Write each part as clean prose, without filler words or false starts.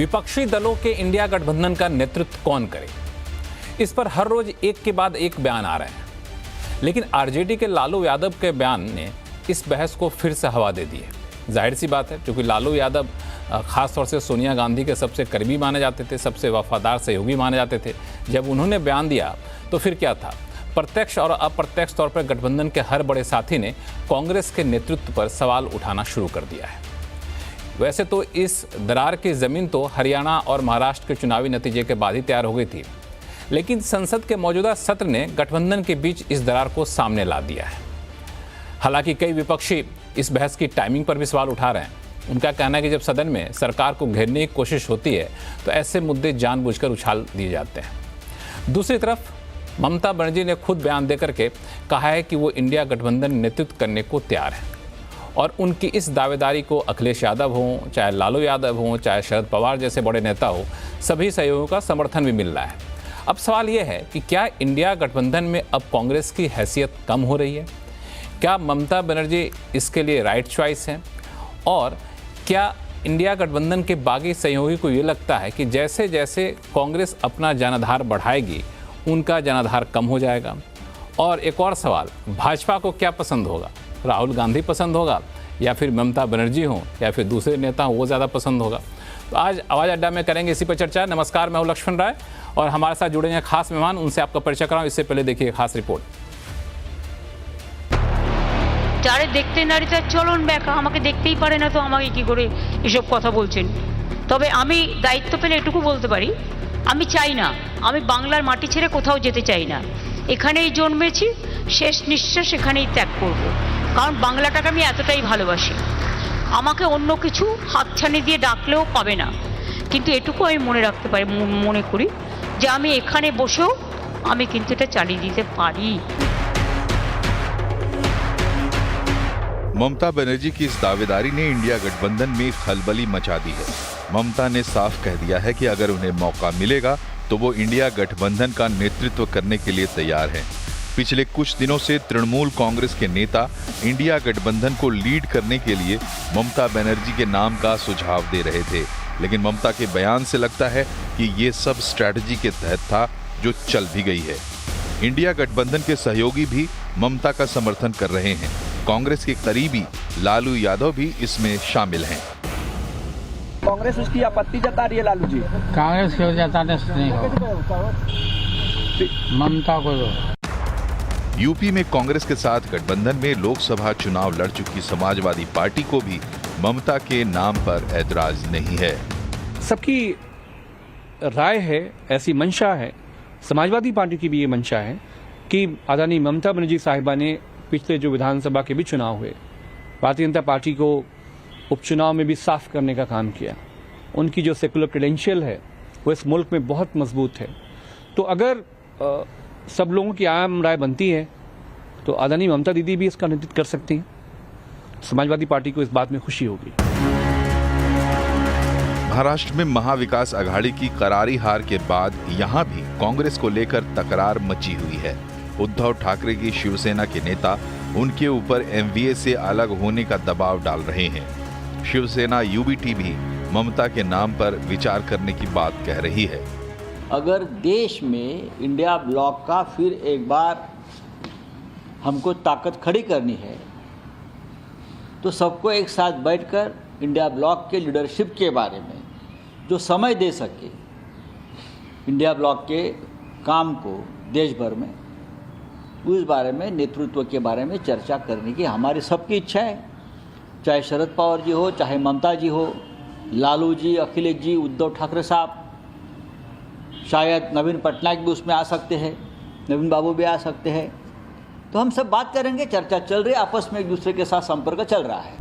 विपक्षी दलों के इंडिया गठबंधन का नेतृत्व कौन करे, इस पर हर रोज एक के बाद एक बयान आ रहे हैं। लेकिन आरजेडी के लालू यादव के बयान ने इस बहस को फिर से हवा दे दी है। जाहिर सी बात है, क्योंकि लालू यादव खासतौर से सोनिया गांधी के सबसे करीबी माने जाते थे, सबसे वफादार सहयोगी माने जाते थे। जब उन्होंने बयान दिया तो फिर क्या था, प्रत्यक्ष और अप्रत्यक्ष तौर पर गठबंधन के हर बड़े साथी ने कांग्रेस के नेतृत्व पर सवाल उठाना शुरू कर दिया है। वैसे तो इस दरार की ज़मीन तो हरियाणा और महाराष्ट्र के चुनावी नतीजे के बाद ही तैयार हो गई थी, लेकिन संसद के मौजूदा सत्र ने गठबंधन के बीच इस दरार को सामने ला दिया है। हालांकि कई विपक्षी इस बहस की टाइमिंग पर भी सवाल उठा रहे हैं। उनका कहना है कि जब सदन में सरकार को घेरने की कोशिश होती है तो ऐसे मुद्दे जानबूझकर उछाल दिए जाते हैं। दूसरी तरफ ममता बनर्जी ने खुद बयान देकर के कहा है कि वो इंडिया गठबंधन नेतृत्व करने को तैयार है और उनकी इस दावेदारी को अखिलेश यादव हों, चाहे लालू यादव हों, चाहे शरद पवार जैसे बड़े नेता हो, सभी सहयोगियों का समर्थन भी मिल रहा है। अब सवाल ये है कि क्या इंडिया गठबंधन में अब कांग्रेस की हैसियत कम हो रही है? क्या ममता बनर्जी इसके लिए राइट चॉइस है? और क्या इंडिया गठबंधन के बागी सहयोगी को ये लगता है कि जैसे जैसे कांग्रेस अपना जनाधार बढ़ाएगी उनका जनाधार कम हो जाएगा? और एक और सवाल, भाजपा को क्या पसंद होगा? राहुल गांधी पसंद होगा या फिर ममता बनर्जी हों या फिर दूसरे नेता हों, वो ज़्यादा पसंद होगा? तो आज आवाज़ अड्डा में करेंगे इसी पर चर्चा। नमस्कार, मैं हूं लक्ष्मण राय और हमारे साथ जुड़े हैं खास मेहमान, उनसे आपका परिचय कराऊं। इससे पहले देखिए खास रिपोर्ट। যারে দেখতে নারী তার চলন ব্যাখ্যা আমাকে দেখতেই পারে না, তো আমাকে কি করে এসব কথা বলছেন? তবে আমি দায়িত্ব পেলে এটুকু বলতে পারি, আমি চাই না, আমি বাংলার মাটি ছেড়ে কোথাও যেতে চাই না। এখানেই জন্মেছি, শেষ নিঃশ্বাস এখানেই ত্যাগ করব, কারণ বাংলাটাকে আমি এতটাই ভালোবাসি। আমাকে অন্য কিছু হাতছানি দিয়ে ডাকলেও পাবে না, কিন্তু এটুকু আমি মনে রাখতে পারি, মনে করি যে আমি এখানে বসেও আমি কিন্তু এটা চালিয়ে দিতে পারি। ममता बनर्जी की इस दावेदारी ने इंडिया गठबंधन में खलबली मचा दी है। ममता ने साफ कह दिया है कि अगर उन्हें मौका मिलेगा तो वो इंडिया गठबंधन का नेतृत्व करने के लिए तैयार हैं। पिछले कुछ दिनों से तृणमूल कांग्रेस के नेता इंडिया गठबंधन को लीड करने के लिए ममता बनर्जी के नाम का सुझाव दे रहे थे, लेकिन ममता के बयान से लगता है कि ये सब स्ट्रैटेजी के तहत था, जो चल भी गई है। इंडिया गठबंधन के सहयोगी भी ममता का समर्थन कर रहे हैं। कांग्रेस के करीबी लालू यादव भी इसमें शामिल हैं। कांग्रेस उसकी आपत्ति जता रही है लालू जी। कांग्रेस क्यों जताने से नहीं होगा, ममता को दो। यूपी में कांग्रेस के साथ गठबंधन में लोकसभा चुनाव लड़ चुकी समाजवादी पार्टी को भी ममता के नाम पर ऐतराज नहीं है। सबकी राय है, ऐसी मंशा है, समाजवादी पार्टी की भी ये मंशा है कि आदरणीय ममता बनर्जी साहिबा ने पिछले जो विधानसभा के भी चुनाव हुए, भारतीय जनता पार्टी को उपचुनाव में भी साफ करने का काम किया। उनकी जो सेकुलर क्रेडेंशियल है वो इस मुल्क में बहुत मजबूत है। तो अगर सब लोगों की आम राय बनती है तो आदरणीय ममता दीदी भी इसका नेतृत्व कर सकती हैं। समाजवादी पार्टी को इस बात में खुशी होगी। महाराष्ट्र में महाविकास अघाड़ी की करारी हार के बाद यहां भी कांग्रेस को लेकर तकरार मची हुई है। उद्धव ठाकरे की शिवसेना के नेता उनके ऊपर एमवीए से अलग होने का दबाव डाल रहे हैं। शिवसेना यूबीटी भी ममता के नाम पर विचार करने की बात कह रही है। अगर देश में इंडिया ब्लॉक का फिर एक बार हमको ताकत खड़ी करनी है तो सबको एक साथ बैठकर इंडिया ब्लॉक के लीडरशिप के बारे में जो समय दे सके, इंडिया ब्लॉक के काम को देश भर में, उस बारे में, नेतृत्व के बारे में चर्चा करने की हमारी सबकी इच्छा है। चाहे शरद पवार जी हो, चाहे ममता जी हो, लालू जी, अखिलेश जी, उद्धव ठाकरे साहब, शायद नवीन पटनायक भी उसमें आ सकते हैं, नवीन बाबू भी आ सकते हैं। तो हम सब बात करेंगे, चर्चा चल रही है, आपस में एक दूसरे के साथ संपर्क चल रहा है।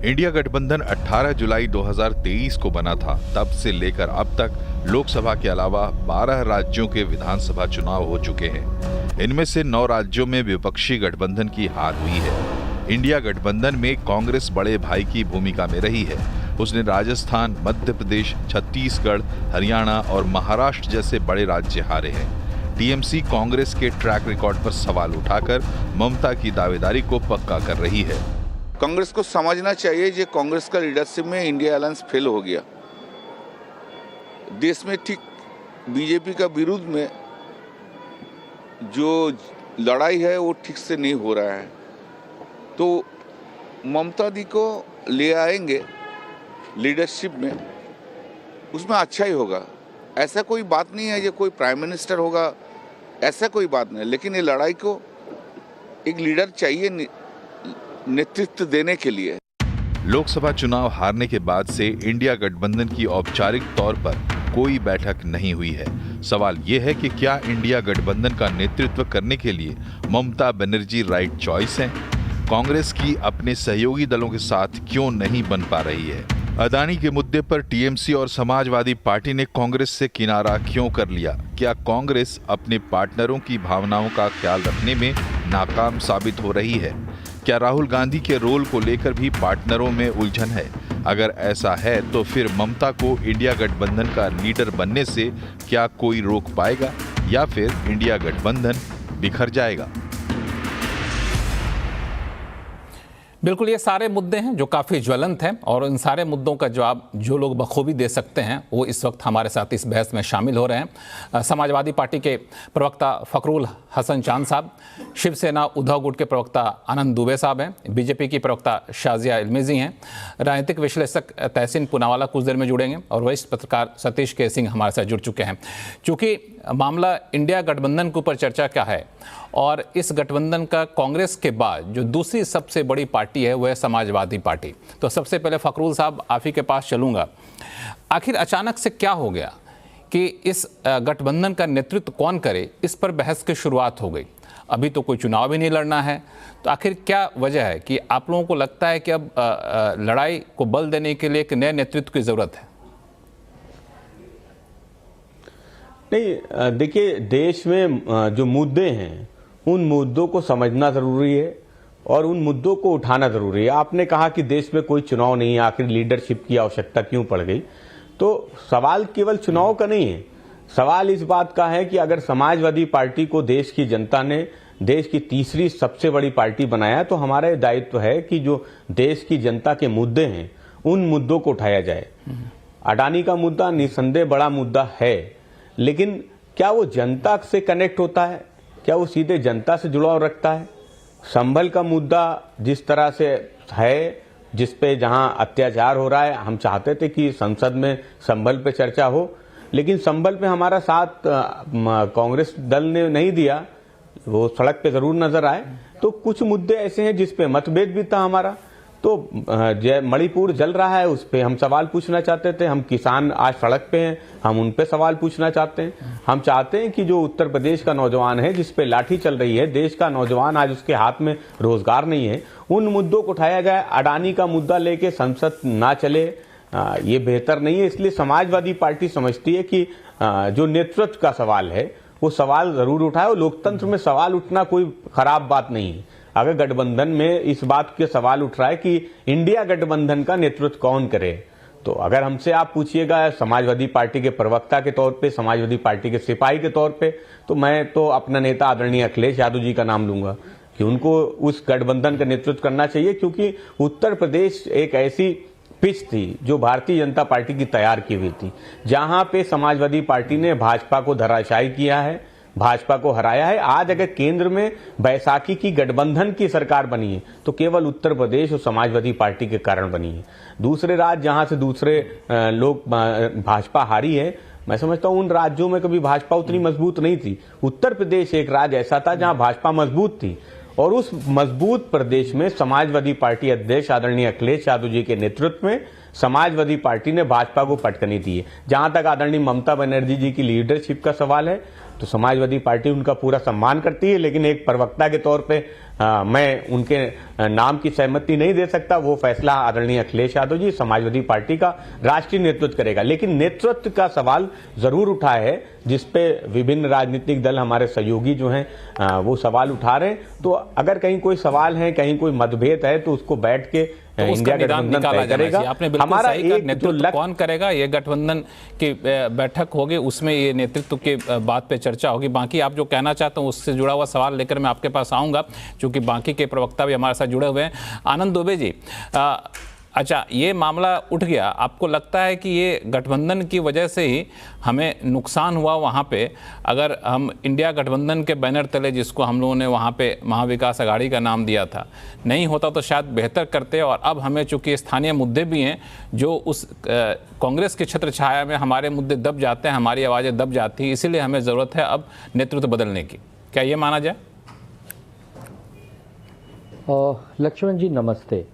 इंडिया गठबंधन 18 जुलाई 2023 को बना था। तब से लेकर अब तक लोकसभा के अलावा 12 राज्यों के विधानसभा चुनाव हो चुके हैं। इनमें से 9 राज्यों में विपक्षी गठबंधन की हार हुई है। इंडिया गठबंधन में कांग्रेस बड़े भाई की भूमिका में रही है। उसने राजस्थान, मध्य प्रदेश, छत्तीसगढ़, हरियाणा और महाराष्ट्र जैसे बड़े राज्य हारे हैं। टीएमसी कांग्रेस के ट्रैक रिकॉर्ड पर सवाल उठाकर ममता की दावेदारी को पक्का कर रही है। कांग्रेस को समझना चाहिए कि कांग्रेस का लीडरशिप में इंडिया अलायंस फेल हो गया। देश में ठीक बीजेपी का विरुद्ध में जो लड़ाई है वो ठीक से नहीं हो रहा है, तो ममता दी को ले आएंगे लीडरशिप में, उसमें अच्छा ही होगा। ऐसा कोई बात नहीं है ये कोई प्राइम मिनिस्टर होगा, ऐसा कोई बात नहीं, लेकिन ये लड़ाई को एक लीडर चाहिए नेतृत्व देने के लिए। लोकसभा चुनाव हारने के बाद से इंडिया गठबंधन की औपचारिक तौर पर कोई बैठक नहीं हुई है। सवाल ये है कि क्या इंडिया गठबंधन का नेतृत्व करने के लिए ममता बनर्जी राइट चॉइस हैं? कांग्रेस की अपने सहयोगी दलों के साथ क्यों नहीं बन पा रही है? अदानी के मुद्दे पर टीएमसी और समाजवादी पार्टी ने कांग्रेस से किनारा क्यों कर लिया? क्या कांग्रेस अपने पार्टनरों की भावनाओं का ख्याल रखने में नाकाम साबित हो रही है? क्या राहुल गांधी के रोल को लेकर भी पार्टनरों में उलझन है? अगर ऐसा है तो फिर ममता को इंडिया गठबंधन का लीडर बनने से क्या कोई रोक पाएगा या फिर इंडिया गठबंधन बिखर जाएगा? बिल्कुल, ये सारे मुद्दे हैं जो काफ़ी ज्वलंत हैं और इन सारे मुद्दों का जवाब जो लोग बखूबी दे सकते हैं वो इस वक्त हमारे साथ इस बहस में शामिल हो रहे हैं। समाजवादी पार्टी के प्रवक्ता फखरुल हसन चांद साहब, शिवसेना उद्धव गुट के प्रवक्ता आनंद दुबे साहब हैं, बीजेपी की प्रवक्ता शाजिया इल्मीज़ी हैं, राजनीतिक विश्लेषक तहसीन पूनावाला कुछ देर में जुड़ेंगे और वरिष्ठ पत्रकार सतीश के सिंह हमारे साथ जुड़ चुके हैं। चूँकि मामला इंडिया गठबंधन के ऊपर चर्चा का है और इस गठबंधन का कांग्रेस के बाद जो दूसरी सबसे बड़ी पार्टी है वह है समाजवादी पार्टी, तो सबसे पहले फखरुल साहब आप ही के पास चलूँगा। आखिर अचानक से क्या हो गया कि इस गठबंधन का नेतृत्व कौन करे, इस पर बहस की शुरुआत हो गई। अभी तो कोई चुनाव भी नहीं लड़ना है, तो आखिर क्या वजह है कि आप लोगों को लगता है कि अब लड़ाई को बल देने के लिए एक नए नेतृत्व की ज़रूरत है? नहीं, देखिए, देश में जो मुद्दे हैं उन मुद्दों को समझना जरूरी है और उन मुद्दों को उठाना जरूरी है। आपने कहा कि देश में कोई चुनाव नहीं है, आखिर लीडरशिप की आवश्यकता क्यों पड़ गई? तो सवाल केवल चुनाव का नहीं है, सवाल इस बात का है कि अगर समाजवादी पार्टी को देश की जनता ने देश की तीसरी सबसे बड़ी पार्टी बनाया तो हमारा दायित्व है कि जो देश की जनता के मुद्दे हैं उन मुद्दों को उठाया जाए। अडानी का मुद्दा निसंदेह बड़ा मुद्दा है, लेकिन क्या वो जनता से कनेक्ट होता है? क्या वो सीधे जनता से जुड़ाव रखता है? संभल का मुद्दा जिस तरह से है, जिस पे जहां अत्याचार हो रहा है, हम चाहते थे कि संसद में संभल पे चर्चा हो, लेकिन संभल पे हमारा साथ कांग्रेस दल ने नहीं दिया, वो सड़क पे जरूर नजर आए। तो कुछ मुद्दे ऐसे हैं जिस पे मतभेद भी था हमारा। तो मणिपुर जल रहा है, उस पे हम सवाल पूछना चाहते थे। हम किसान आज सड़क पे हैं, हम उन पे सवाल पूछना चाहते हैं। हम चाहते हैं कि जो उत्तर प्रदेश का नौजवान है जिस पे लाठी चल रही है, देश का नौजवान आज उसके हाथ में रोजगार नहीं है, उन मुद्दों को उठाया जाए। अडानी का मुद्दा लेके संसद ना चले, ये बेहतर नहीं है। इसलिए समाजवादी पार्टी समझती है कि जो नेतृत्व का सवाल है वो सवाल जरूर उठाए, और लोकतंत्र में सवाल उठना कोई खराब बात नहीं है। अगर गठबंधन में इस बात के सवाल उठ रहा है कि इंडिया गठबंधन का नेतृत्व कौन करे, तो अगर हमसे आप पूछिएगा समाजवादी पार्टी के प्रवक्ता के तौर पे, समाजवादी पार्टी के सिपाही के तौर पे, तो मैं तो अपना नेता आदरणीय अखिलेश यादव जी का नाम लूंगा कि उनको उस गठबंधन का नेतृत्व करना चाहिए, क्योंकि उत्तर प्रदेश एक ऐसी पिच थी जो भारतीय जनता पार्टी की तैयार की हुई थी, जहां पे समाजवादी पार्टी ने भाजपा को धराशायी किया है, भाजपा को हराया है। आज अगर केंद्र में बैसाखी की गठबंधन की सरकार बनी है तो केवल उत्तर प्रदेश और समाजवादी पार्टी के कारण बनी है। दूसरे राज्य जहां से दूसरे लोग भाजपा हारी है, मैं समझता हूं उन राज्यों में कभी भाजपा उतनी मजबूत नहीं थी। उत्तर प्रदेश एक राज्य ऐसा था जहां भाजपा मजबूत थी, और उस मजबूत प्रदेश में समाजवादी पार्टी अध्यक्ष आदरणीय अखिलेश यादव जी के नेतृत्व में समाजवादी पार्टी ने भाजपा को पटकनी दी है। जहां तक आदरणीय ममता बनर्जी जी की लीडरशिप का सवाल है, तो समाजवादी पार्टी उनका पूरा सम्मान करती है, लेकिन एक प्रवक्ता के तौर पे मैं उनके नाम की सहमति नहीं दे सकता। वो फैसला आदरणीय अखिलेश यादव जी समाजवादी पार्टी का राष्ट्रीय नेतृत्व करेगा। लेकिन नेतृत्व का सवाल जरूर उठा है, जिसपे विभिन्न राजनीतिक दल हमारे सहयोगी जो हैं वो सवाल उठा रहे हैं। तो अगर कहीं कोई सवाल है, कहीं कोई मतभेद है, तो उसको बैठ के इंडिया गठबंधन तय करेगा। हमारा एक नेतृत्व कौन करेगा, ये गठबंधन की बैठक होगी, उसमें ये नेतृत्व की बात पे चर्चा होगी। बाकी आप जो कहना चाहते हैं उससे जुड़ा हुआ सवाल लेकर मैं आपके पास आऊँगा, चूँकि बाकी के प्रवक्ता भी हमारे साथ जुड़े हुए हैं। आनंद दुबे जी, अच्छा, ये मामला उठ गया, आपको लगता है कि ये गठबंधन की वजह से ही हमें नुकसान हुआ वहाँ पे? अगर हम इंडिया गठबंधन के बैनर तले, जिसको हम लोगों ने वहाँ पे महाविकास आघाड़ी का नाम दिया था, नहीं होता तो शायद बेहतर करते। और अब हमें चूंकि स्थानीय मुद्दे भी हैं जो उस कांग्रेस की छत्र छाया में हमारे मुद्दे दब जाते हैं, हमारी आवाज़ें दब जाती हैं, इसीलिए हमें ज़रूरत है अब नेतृत्व बदलने की। क्या ये माना जाए? लक्ष्मण जी नमस्ते।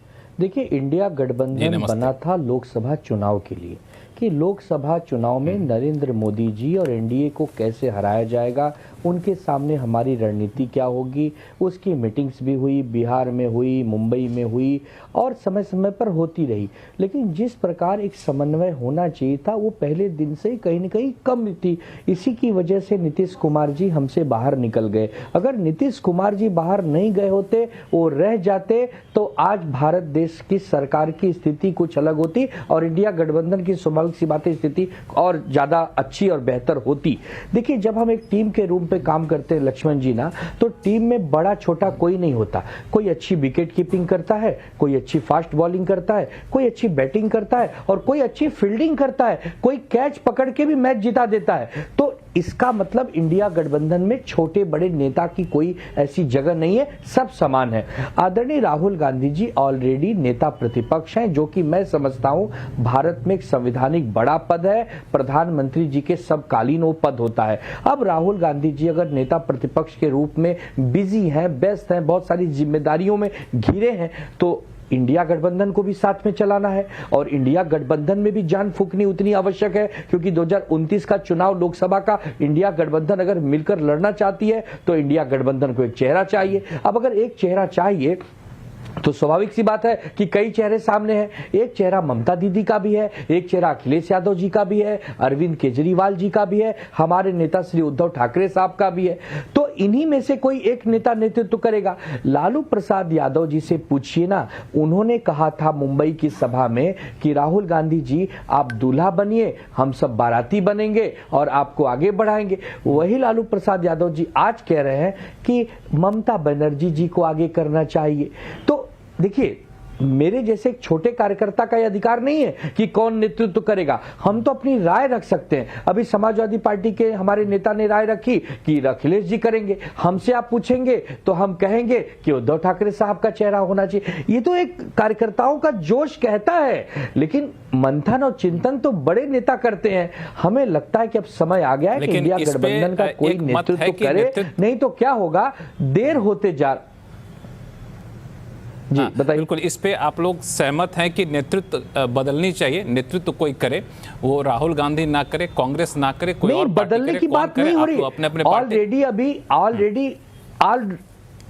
देखिए, इंडिया गठबंधन बना था लोकसभा चुनाव के लिए कि लोकसभा चुनाव में नरेंद्र मोदी जी और एनडीए को कैसे हराया जाएगा, उनके सामने हमारी रणनीति क्या होगी। उसकी मीटिंग्स भी हुई, बिहार में हुई, मुंबई में हुई और समय समय पर होती रही। लेकिन जिस प्रकार एक समन्वय होना चाहिए था वो पहले दिन से कहीं न कहीं कम थी। इसी की वजह से नीतीश कुमार जी हमसे बाहर निकल गए। अगर नीतीश कुमार जी बाहर नहीं गए होते, वो रह जाते, तो आज भारत देश की सरकार की स्थिति कुछ अलग होती और इंडिया गठबंधन की स्वाभाविक सी बातें स्थिति और ज्यादा अच्छी और बेहतर होती। देखिए, जब हम एक टीम के रूप पे काम करते हैं लक्ष्मण जी ना, तो टीम में बड़ा छोटा कोई नहीं होता। कोई अच्छी विकेट कीपिंग करता है, कोई अच्छी फास्ट बॉलिंग करता है, कोई अच्छी बैटिंग करता है और कोई अच्छी फील्डिंग करता है, कोई कैच पकड़ के भी मैच जिता देता है। तो इसका मतलब इंडिया गठबंधन में छोटे बड़े नेता की कोई ऐसी जगह नहीं है, सब समान है। आदरणीय राहुल गांधी जी ऑलरेडी नेता प्रतिपक्ष हैं, जो कि मैं समझता हूं भारत में एक संवैधानिक बड़ा पद है। प्रधानमंत्री जी के सबकालीन वो पद होता है। अब राहुल गांधी जी अगर नेता प्रतिपक्ष के रूप में बिजी हैं, व्यस्त हैं, बहुत सारी जिम्मेदारियों में घिरे हैं, तो इंडिया गठबंधन को भी साथ में चलाना है और इंडिया गठबंधन में भी जान फूंकनी उतनी आवश्यक है, क्योंकि 2029 का चुनाव लोकसभा का इंडिया गठबंधन अगर मिलकर लड़ना चाहती है तो इंडिया गठबंधन को एक चेहरा चाहिए। अब अगर एक चेहरा चाहिए तो स्वाभाविक सी बात है कि कई चेहरे सामने हैं। एक चेहरा ममता दीदी का भी है, एक चेहरा अखिलेश यादव जी का भी है, अरविंद केजरीवाल जी का भी है, हमारे नेता श्री उद्धव ठाकरे साहब का भी है। तो इन्हीं में से कोई एक नेता नेतृत्व करेगा। लालू प्रसाद यादव जी से पूछिए ना, उन्होंने कहा था मुंबई की सभा में कि राहुल गांधी जी आप दूल्हा बनिए, हम सब बाराती बनेंगे और आपको आगे बढ़ाएंगे। वही लालू प्रसाद यादव जी आज कह रहे हैं कि ममता बनर्जी जी को आगे करना चाहिए। तो देखिए, मेरे जैसे एक छोटे कार्यकर्ता का यह अधिकार नहीं है कि कौन नेतृत्व करेगा। हम तो अपनी राय रख सकते हैं। अभी समाजवादी पार्टी के हमारे नेता ने राय रखी कि अखिलेश जी करेंगे। हमसे आप पूछेंगे तो हम कहेंगे कि उद्धव ठाकरे साहब का चेहरा होना चाहिए। ये तो एक कार्यकर्ताओं का जोश कहता है, लेकिन मंथन और चिंतन तो बड़े नेता करते हैं। हमें लगता है कि अब समय आ गया है कि इंडिया गठबंधन का कोई नेतृत्व करे, नहीं तो क्या होगा, देर होते जा। जी बताइए। बिल्कुल, इस पे आप लोग सहमत हैं कि नेतृत्व बदलनी चाहिए, नेतृत्व कोई करे, वो राहुल गांधी ना करे, कांग्रेस ना करे, कोई और बदलने की बात नहीं हो रही।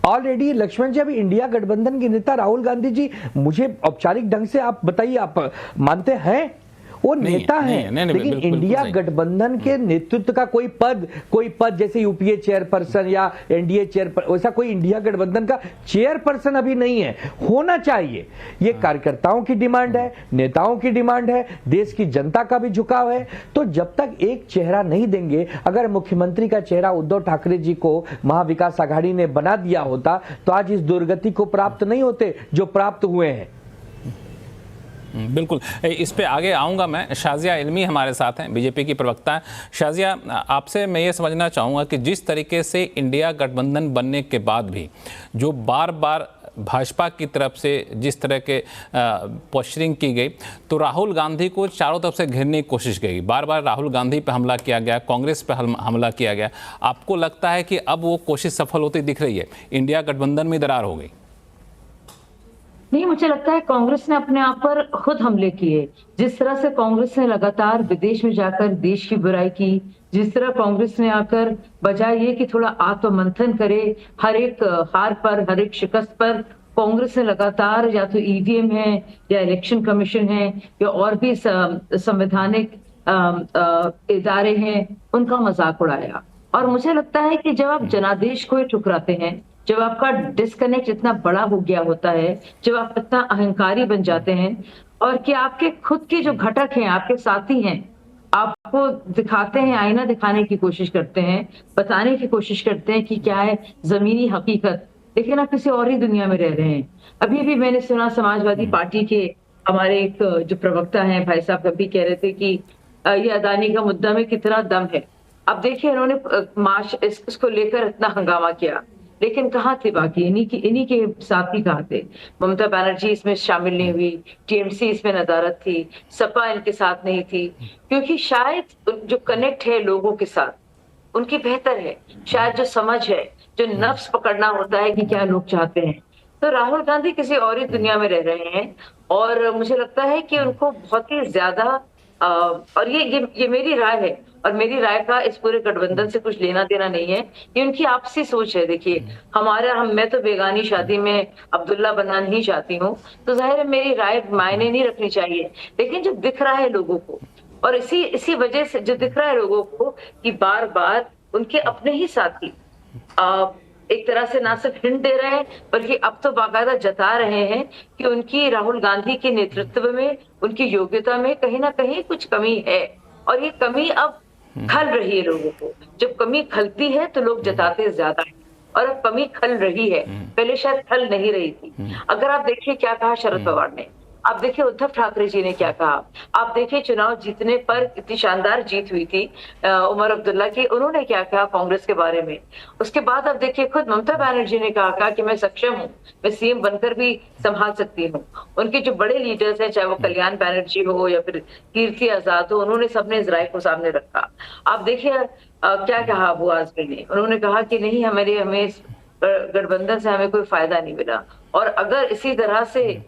ऑलरेडी लक्ष्मण जी, अभी इंडिया गठबंधन के नेता राहुल गांधी जी, मुझे औपचारिक ढंग से आप बताइए, आप मानते हैं वो नेता है? लेकिन इंडिया गठबंधन के नेतृत्व का कोई पद जैसे यूपीए चेयरपर्सन या एनडीए चेयरपर्सन, वैसा कोई इंडिया गठबंधन का चेयरपर्सन अभी नहीं है। होना चाहिए। ये कार्यकर्ताओं की डिमांड है, नेताओं की डिमांड है, देश की जनता का भी झुकाव है। तो जब तक एक चेहरा नहीं देंगे, अगर मुख्यमंत्री का चेहरा उद्धव ठाकरे जी को महाविकास आघाड़ी ने बना दिया होता तो आज इस दुर्गति को प्राप्त नहीं होते जो प्राप्त हुए हैं। बिल्कुल, इस पे आगे आऊँगा मैं। शाजिया इल्मी हमारे साथ हैं, बीजेपी की प्रवक्ता हैं। शाजिया, आपसे मैं ये समझना चाहूँगा कि जिस तरीके से इंडिया गठबंधन बनने के बाद भी जो बार बार भाजपा की तरफ से जिस तरह के पोस्चरिंग की गई, तो राहुल गांधी को चारों तरफ से घेरने की कोशिश की गई। बार बार राहुल गांधी पे हमला किया गया, कांग्रेस पे हमला किया गया। आपको लगता है कि अब वो कोशिश सफल होती दिख रही है, इंडिया गठबंधन में दरार हो गई? नहीं, मुझे लगता है कांग्रेस ने अपने आप पर खुद हमले किए। जिस तरह से कांग्रेस ने लगातार विदेश में जाकर देश की बुराई की, जिस तरह कांग्रेस ने आकर बजाय ये कि थोड़ा आत्ममंथन करे, हर एक हार पर, हर एक शिकस्त पर कांग्रेस ने लगातार या तो ईवीएम है या इलेक्शन कमीशन है या और भी संवैधानिक इदारे हैं, उनका मजाक उड़ाया। और मुझे लगता है कि जब आप जनादेश को ठुकराते हैं, जब आपका डिस्कनेक्ट इतना बड़ा हो गया होता है, जब आप इतना अहंकारी बन जाते हैं और कि आपके खुद के जो घटक हैं, आपके साथी हैं, आपको दिखाते हैं, आईना दिखाने की कोशिश करते हैं, बताने की कोशिश करते हैं कि क्या है जमीनी हकीकत, लेकिन आप किसी और ही दुनिया में रह रहे हैं। अभी भी मैंने सुना समाजवादी पार्टी के हमारे एक जो प्रवक्ता हैं भाई साहब कभी कह रहे थे कि ये अदानी का मुद्दा में कितना दम है। अब देखिए उन्होंने मार्च इसको लेकर इतना हंगामा किया, लेकिन कहाँ थे बाकी, इन्हीं के साथी कहाँ थे? ममता बनर्जी इसमें शामिल नहीं हुई, टीएमसी इसमें नदारत थी, सपा इनके साथ नहीं थी, क्योंकि शायद जो कनेक्ट है लोगों के साथ उनकी बेहतर है, शायद जो समझ है, जो नफ्स पकड़ना होता है कि क्या लोग चाहते हैं। तो राहुल गांधी किसी और ही दुनिया में रह रहे हैं और मुझे लगता है कि उनको बहुत ही ज्यादा और ये मेरी राय है और मेरी राय का इस पूरे गठबंधन से कुछ लेना देना नहीं है, ये उनकी आपसी सोच है। देखिए मैं तो बेगानी शादी में अब्दुल्ला बनना नहीं चाहती हूँ, तो जाहिर है मेरी राय मायने नहीं रखनी चाहिए, लेकिन जो दिख रहा है लोगों को और इसी वजह से जो दिख रहा है लोगों को कि बार बार उनके अपने ही साथी एक तरह से ना सिर्फ हिंट दे रहे हैं बल्कि अब तो बाकायदा जता रहे हैं कि उनकी राहुल गांधी के नेतृत्व में, उनकी योग्यता में कहीं ना कहीं कुछ कमी है और ये कमी अब खल रही है लोगों को। जब कमी खलती है तो लोग जताते ज्यादा है और अब कमी खल रही है, पहले शायद खल नहीं रही थी। अगर आप देखिए क्या कहा शरद पवार ने, आप देखिए उद्धव ठाकरे जी ने क्या कहा, आप देखिए चुनाव जीतने पर इतनी शानदार जीत हुई थी उमर अब्दुल्ला की, उन्होंने क्या कहा कांग्रेस के बारे में। उसके बाद आप देखिए खुद ममता बनर्जी ने कहा कि मैं सक्षम हूँ, मैं सीएम बनकर भी संभाल सकती हूँ। उनके जो बड़े लीडर्स हैं, चाहे वो कल्याण बनर्जी हो या फिर कीर्ति आजाद हो, उन्होंने सबने इस राय को सामने रखा। आप देखिए क्या कहा अबू आजमी ने, उन्होंने कहा कि नहीं हमें गठबंधन से हमें कोई फायदा नहीं मिला। और अगर इसी तरह से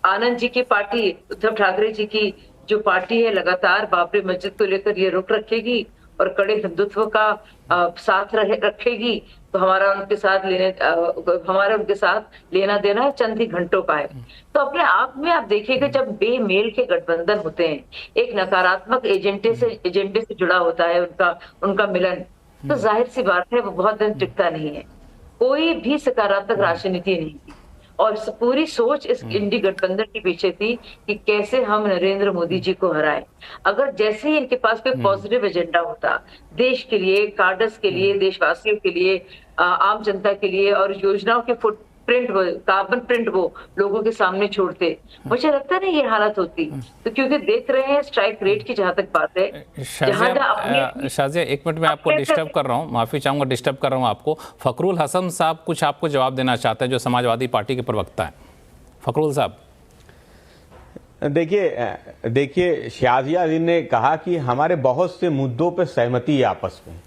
आनंद जी की पार्टी, उद्धव ठाकरे जी की जो पार्टी है लगातार बाबरी मस्जिद को लेकर ये रुख रखेगी और कड़े हिंदुत्व का साथ रखेगी, तो हमारा उनके साथ लेना देना चंद ही घंटों का है। तो अपने आप में आप देखिएगा जब बेमेल के गठबंधन होते हैं, एक नकारात्मक एजेंडे से जुड़ा होता है उनका मिलन, तो जाहिर सी बात है वो बहुत दिन टिकता नहीं है। कोई भी सकारात्मक राजनीति नहीं थी और पूरी सोच इस इंडी गठबंधन के पीछे थी कि कैसे हम नरेंद्र मोदी जी को हराएं। अगर जैसे ही इनके पास कोई पॉजिटिव एजेंडा होता देश के लिए, कार्डर्स के लिए, देशवासियों के लिए, आम जनता के लिए और योजनाओं के कार्बन प्रिंट वो लोगों के सामने छोड़ते, मुझे लगता है ना ये हालत होती। तो क्योंकि देख रहे हैं स्ट्राइक रेट की जहां तक बात है, शाजिया एक मिनट में आपको डिस्टर्ब कर रहा हूं, माफी चाहूंगा डिस्टर्ब कर रहा हूं आपको। फखरुल हसन साहब कुछ आपको जवाब देना चाहते हैं, जो समाजवादी पार्टी के प्रवक्ता हैं। फखरुल साहब देखिए शाजिया जी ने कहा कि हमारे बहुत से मुद्दों पर सहमति है आपस में,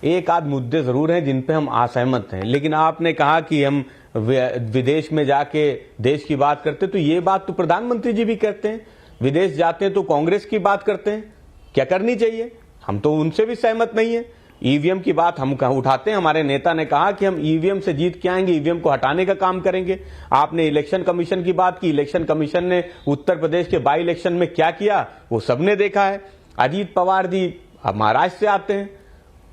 एक आध मुद्दे जरूर हैं जिन पे हम असहमत हैं, लेकिन आपने कहा कि हम विदेश में जाके देश की बात करते, तो ये बात तो प्रधानमंत्री जी भी करते हैं, विदेश जाते हैं तो कांग्रेस की बात करते हैं, क्या करनी चाहिए, हम तो उनसे भी सहमत नहीं है। ईवीएम की बात हम उठाते हैं, हमारे नेता ने कहा कि हम ईवीएम से जीत के आएंगे, ईवीएम को हटाने का काम करेंगे। आपने इलेक्शन कमीशन की बात की, इलेक्शन कमीशन ने उत्तर प्रदेश के बाई इलेक्शन में क्या किया वो सबने देखा है। अजीत पवार जी महाराष्ट्र से आते हैं,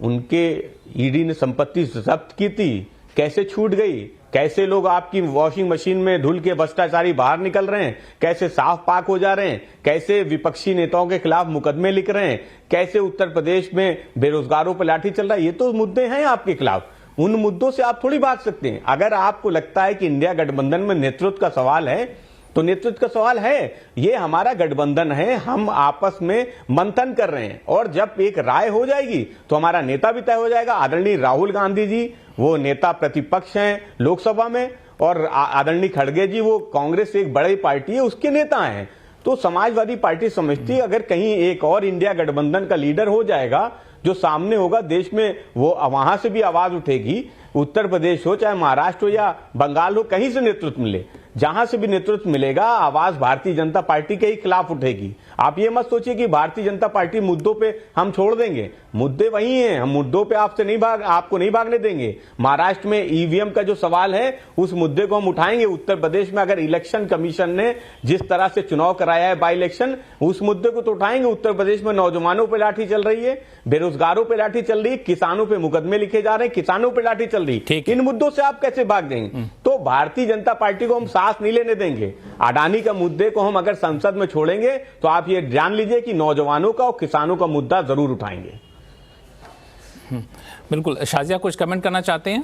उनके ईडी ने संपत्ति जब्त की थी, कैसे छूट गई, कैसे लोग आपकी वॉशिंग मशीन में धुल के भ्रष्टाचारी बाहर निकल रहे हैं, कैसे साफ पाक हो जा रहे हैं, कैसे विपक्षी नेताओं के खिलाफ मुकदमे लिख रहे हैं, कैसे उत्तर प्रदेश में बेरोजगारों पर लाठी चल रहा है, ये तो मुद्दे हैं आपके खिलाफ, उन मुद्दों से आप थोड़ी भाग सकते हैं। अगर आपको लगता है कि इंडिया गठबंधन में नेतृत्व का सवाल है तो नेतृत्व का सवाल है, ये हमारा गठबंधन है, हम आपस में मंथन कर रहे हैं और जब एक राय हो जाएगी तो हमारा नेता भी तय हो जाएगा। आदरणीय राहुल गांधी जी वो नेता प्रतिपक्ष हैं लोकसभा में और आदरणीय खड़गे जी वो कांग्रेस एक बड़ी पार्टी है उसके नेता हैं। तो समाजवादी पार्टी समझती है अगर कहीं एक और इंडिया गठबंधन का लीडर हो जाएगा जो सामने होगा देश में, वो वहां से भी आवाज उठेगी, उत्तर प्रदेश हो चाहे महाराष्ट्र हो या बंगाल हो, कहीं से नेतृत्व मिले, जहां से भी नेतृत्व मिलेगा आवाज भारतीय जनता पार्टी के ही खिलाफ उठेगी। आप ये मत सोचिए कि भारतीय जनता पार्टी मुद्दों पे हम छोड़ देंगे, मुद्दे वही हैं, हम मुद्दों पे आपको नहीं भागने देंगे। महाराष्ट्र में ईवीएम का जो सवाल है उस मुद्दे को हम उठाएंगे। उत्तर प्रदेश में अगर इलेक्शन कमीशन ने जिस तरह से चुनाव कराया है बाई इलेक्शन, उस मुद्दे को तो उठाएंगे। उत्तर प्रदेश में नौजवानों पर लाठी चल रही है, बेरोजगारों पर लाठी चल रही है, किसानों पर मुकदमे लिखे जा रहे हैं, किसानों पर लाठी चल चल रही, इन मुद्दों से आप कैसे भाग जाएंगे? तो भारतीय जनता पार्टी को हम सांस नहीं लेने देंगे। अडानी का मुद्दे को हम अगर संसद में छोड़ेंगे तो आप ये जान लीजिए कि नौजवानों का और किसानों का मुद्दा जरूर उठाएंगे। बिल्कुल। शाजिया कुछ कमेंट करना चाहते हैं?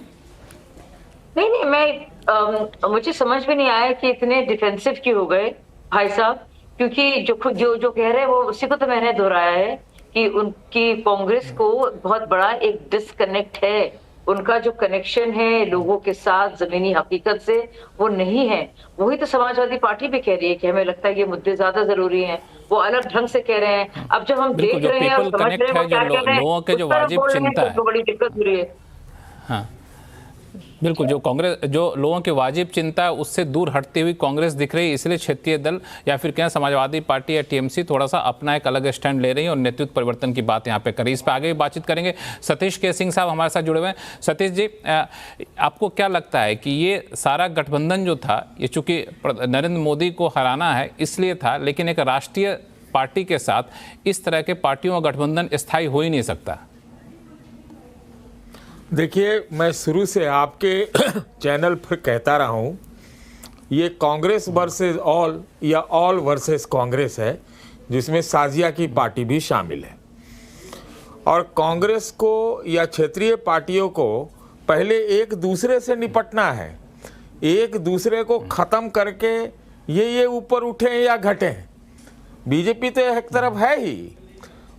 नहीं, मैं मुझे समझ में नहीं आया कि इतने डिफेंसिव क्यों हो गए भाई साहब, क्योंकि जो खुद जो कह रहे हैं वो उसी को तो मैंने दोहराया है कि उनकी कांग्रेस को बहुत बड़ा एक डिस्कनेक्ट है। उनका जो कनेक्शन है लोगों के साथ जमीनी हकीकत से वो नहीं है। वही तो समाजवादी पार्टी भी कह रही है कि हमें लगता है ये मुद्दे ज्यादा जरूरी हैं, वो अलग ढंग से कह रहे हैं। अब जब हम देख रहे हैं और समझ रहे हैं वो क्या कह रहे हैं, लोगों के जो वाजिब चिंता है, तो बड़ी दिक्कत हो रही है। हाँ बिल्कुल, जो लोगों की वाजिब चिंता है उससे दूर हटती हुई कांग्रेस दिख रही है, इसलिए क्षेत्रीय दल या फिर कहें समाजवादी पार्टी या टीएमसी थोड़ा सा अपना एक अलग स्टैंड ले रही है और नेतृत्व परिवर्तन की बात यहाँ पे करी। इस पर आगे भी बातचीत करेंगे। सतीश के सिंह साहब हमारे साथ जुड़े हुए हैं। सतीश जी, आपको क्या लगता है कि ये सारा गठबंधन जो था, ये चूंकि नरेंद्र मोदी को हराना है इसलिए था, लेकिन एक राष्ट्रीय पार्टी के साथ इस तरह के पार्टियों का गठबंधन स्थायी हो ही नहीं सकता? देखिए, मैं शुरू से आपके चैनल पर कहता रहा हूँ, ये कांग्रेस वर्सेस ऑल या ऑल वर्सेस कांग्रेस है, जिसमें साजिया की पार्टी भी शामिल है। और कांग्रेस को या क्षेत्रीय पार्टियों को पहले एक दूसरे से निपटना है, एक दूसरे को ख़त्म करके ये ऊपर उठें या घटें। बीजेपी तो एक तरफ है ही।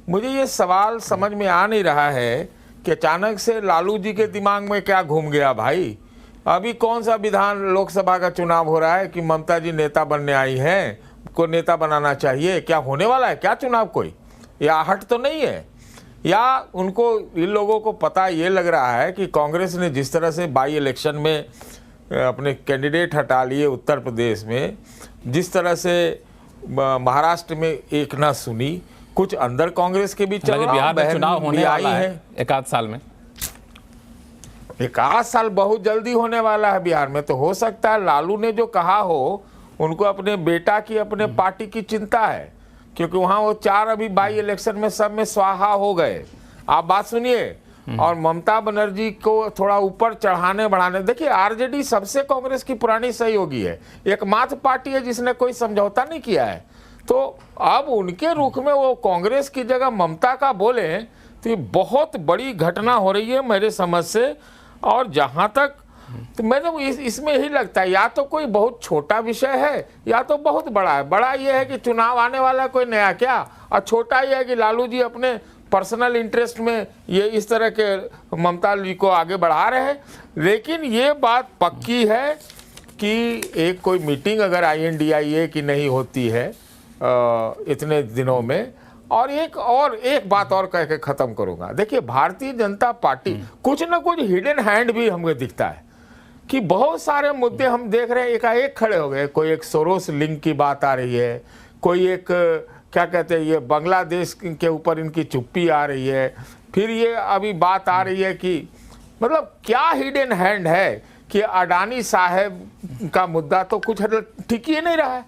मुझे ये सवाल समझ में आ नहीं रहा है कि अचानक से लालू जी के दिमाग में क्या घूम गया भाई। अभी कौन सा विधान लोकसभा का चुनाव हो रहा है कि ममता जी नेता बनने आई हैं, को नेता बनाना चाहिए? क्या होने वाला है क्या चुनाव कोई? या आहट तो नहीं है? या उनको, इन लोगों को पता ये लग रहा है कि कांग्रेस ने जिस तरह से बाई इलेक्शन में अपने कैंडिडेट हटा लिए उत्तर प्रदेश में, जिस तरह से महाराष्ट्र में एक ना सुनी, कुछ अंदर कांग्रेस के भी चल रहा है। बिहार में चुनाव होने वाला है एक आध साल में, एक आध साल बहुत जल्दी होने वाला है बिहार में। तो हो सकता है लालू ने जो कहा हो, उनको अपने बेटा की, अपने पार्टी की चिंता है, क्योंकि वहां वो 4 अभी बाई इलेक्शन में सब में स्वाहा हो गए। आप बात सुनिए। और ममता बनर्जी को थोड़ा ऊपर चढ़ाने बढ़ाने, देखिए आरजेडी सबसे कांग्रेस की पुरानी सहयोगी है, एकमात्र पार्टी है जिसने कोई समझौता नहीं किया है। तो अब उनके रुख में वो कांग्रेस की जगह ममता का बोले तो ये बहुत बड़ी घटना हो रही है मेरे समझ से। और जहाँ तक तो मैंने इसमें यही लगता है, या तो कोई बहुत छोटा विषय है या तो बहुत बड़ा है। बड़ा ये है कि चुनाव आने वाला कोई नया क्या, और छोटा ये है कि लालू जी अपने पर्सनल इंटरेस्ट में ये इस तरह के ममता जी को आगे बढ़ा रहे हैं। लेकिन ये बात पक्की है कि एक कोई मीटिंग अगर INDIA की नहीं होती है इतने दिनों में। और एक बात और कह के ख़त्म करूँगा। देखिए, भारतीय जनता पार्टी कुछ ना कुछ हिडन हैंड भी हमें दिखता है कि बहुत सारे मुद्दे हम देख रहे हैं एकाएक खड़े हो गए। कोई एक सोरोस लिंक की बात आ रही है, कोई एक क्या कहते हैं, ये बांग्लादेश के ऊपर इनकी चुप्पी आ रही है, फिर ये अभी बात आ रही है कि मतलब क्या हिडन हैंड है कि अडानी साहब का मुद्दा तो कुछ ठीक ही नहीं रहा है,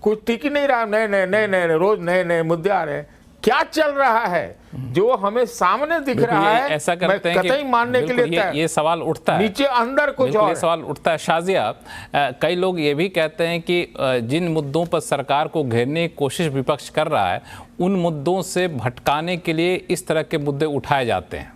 कुछ ठीक ही नहीं रहा। नए रोज नए मुद्दे आ रहे हैं। क्या चल रहा है जो हमें सामने दिख रहा है? ऐसा करते हैं कतई मानने के लिए ये सवाल उठता है, नीचे अंदर कुछ और ये सवाल उठता है। शाजिया, कई लोग ये भी कहते हैं कि जिन मुद्दों पर सरकार को घेरने की कोशिश विपक्ष कर रहा है, उन मुद्दों से भटकाने के लिए इस तरह के मुद्दे उठाए जाते हैं।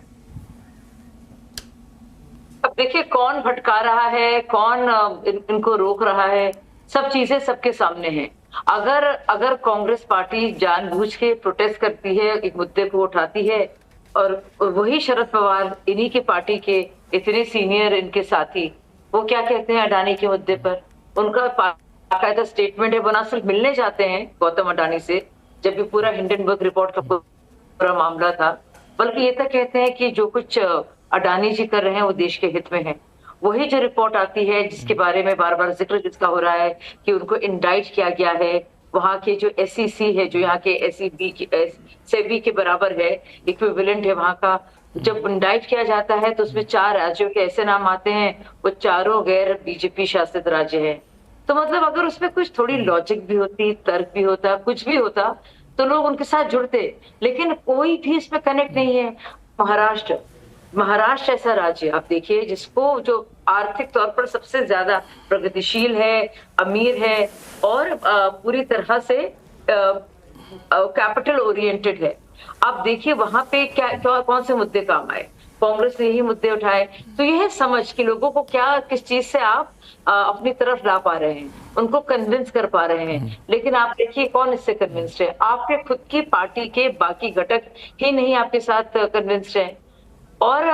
अब देखिए, कौन भटका रहा है, कौन इनको रोक रहा है, सब चीजें सबके सामने हैं। अगर कांग्रेस पार्टी जानबूझ के प्रोटेस्ट करती है, एक मुद्दे को उठाती है, और वही शरद पवार, इन्हीं की पार्टी के इतने सीनियर इनके साथी, वो क्या कहते हैं अडानी के मुद्दे पर? उनका बाकायदा स्टेटमेंट है, बना सिर्फ मिलने जाते हैं गौतम अडानी से, जब भी पूरा हिंडनबर्ग रिपोर्ट का पूरा मामला था। बल्कि ये तक कहते हैं कि जो कुछ अडानी जी कर रहे हैं वो देश के हित में है। वही जो रिपोर्ट आती है, जिसके बारे में बार बार जिक्र जिसका हो रहा है कि उनको इंडाइट किया गया है, वहाँ के जो SEC है, जो यहाँ के SEBI के बराबर है, इक्विवेलेंट है वहाँ का, जब इंडाइट किया जाता है तो उसमें 4 राज्यों के ऐसे नाम आते हैं, वो चारों गैर BJP शासित राज्य हैं। तो मतलब अगर उसमें कुछ थोड़ी लॉजिक भी होती, तर्क भी होता, कुछ भी होता, तो लोग उनके साथ जुड़ते। लेकिन कोई भी इसमें कनेक्ट नहीं है। महाराष्ट्र, महाराष्ट्र ऐसा राज्य आप देखिए जिसको जो आर्थिक तौर पर सबसे ज्यादा प्रगतिशील है, अमीर है और पूरी तरह से कैपिटल ओरिएंटेड है। आप देखिए वहां पे क्या कौन से मुद्दे काम आए, कांग्रेस ने यही मुद्दे उठाए। तो यह समझ कि लोगों को क्या किस चीज से आप अपनी तरफ ला पा रहे हैं, उनको कन्विंस कर पा रहे हैं। लेकिन आप देखिए कौन इससे कन्विंस्ड है, आपके खुद की पार्टी के बाकी घटक ही नहीं आपके साथ कन्विंस्ड है। और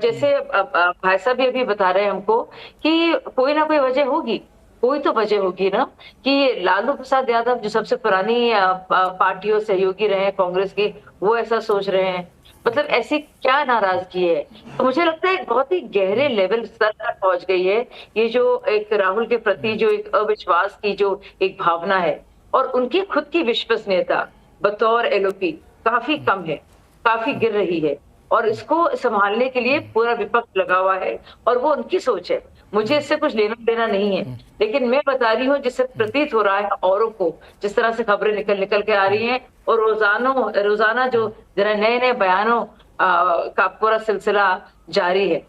जैसे भाई साहब भी अभी बता रहे हैं हमको कि कोई ना कोई वजह होगी, कोई तो वजह होगी ना कि लालू प्रसाद यादव जो सबसे पुरानी पार्टियों सहयोगी रहे हैं कांग्रेस की, वो ऐसा सोच रहे हैं। मतलब ऐसी क्या नाराजगी है? तो मुझे लगता है बहुत ही गहरे लेवल स्तर तक पहुंच गई है ये जो एक राहुल के प्रति जो एक अविश्वास की जो एक भावना है, और उनकी खुद की विश्वसनीयता बतौर एलओपी काफी कम है, काफी गिर रही है। और इसको संभालने के लिए पूरा विपक्ष लगा हुआ है और वो उनकी सोच है, मुझे इससे कुछ लेना देना नहीं है। लेकिन मैं बता रही हूँ जिससे प्रतीत हो रहा है औरों को, जिस तरह से खबरें निकल के आ रही हैं और रोजाना जो जरा नए नए बयानों का पूरा सिलसिला जारी है।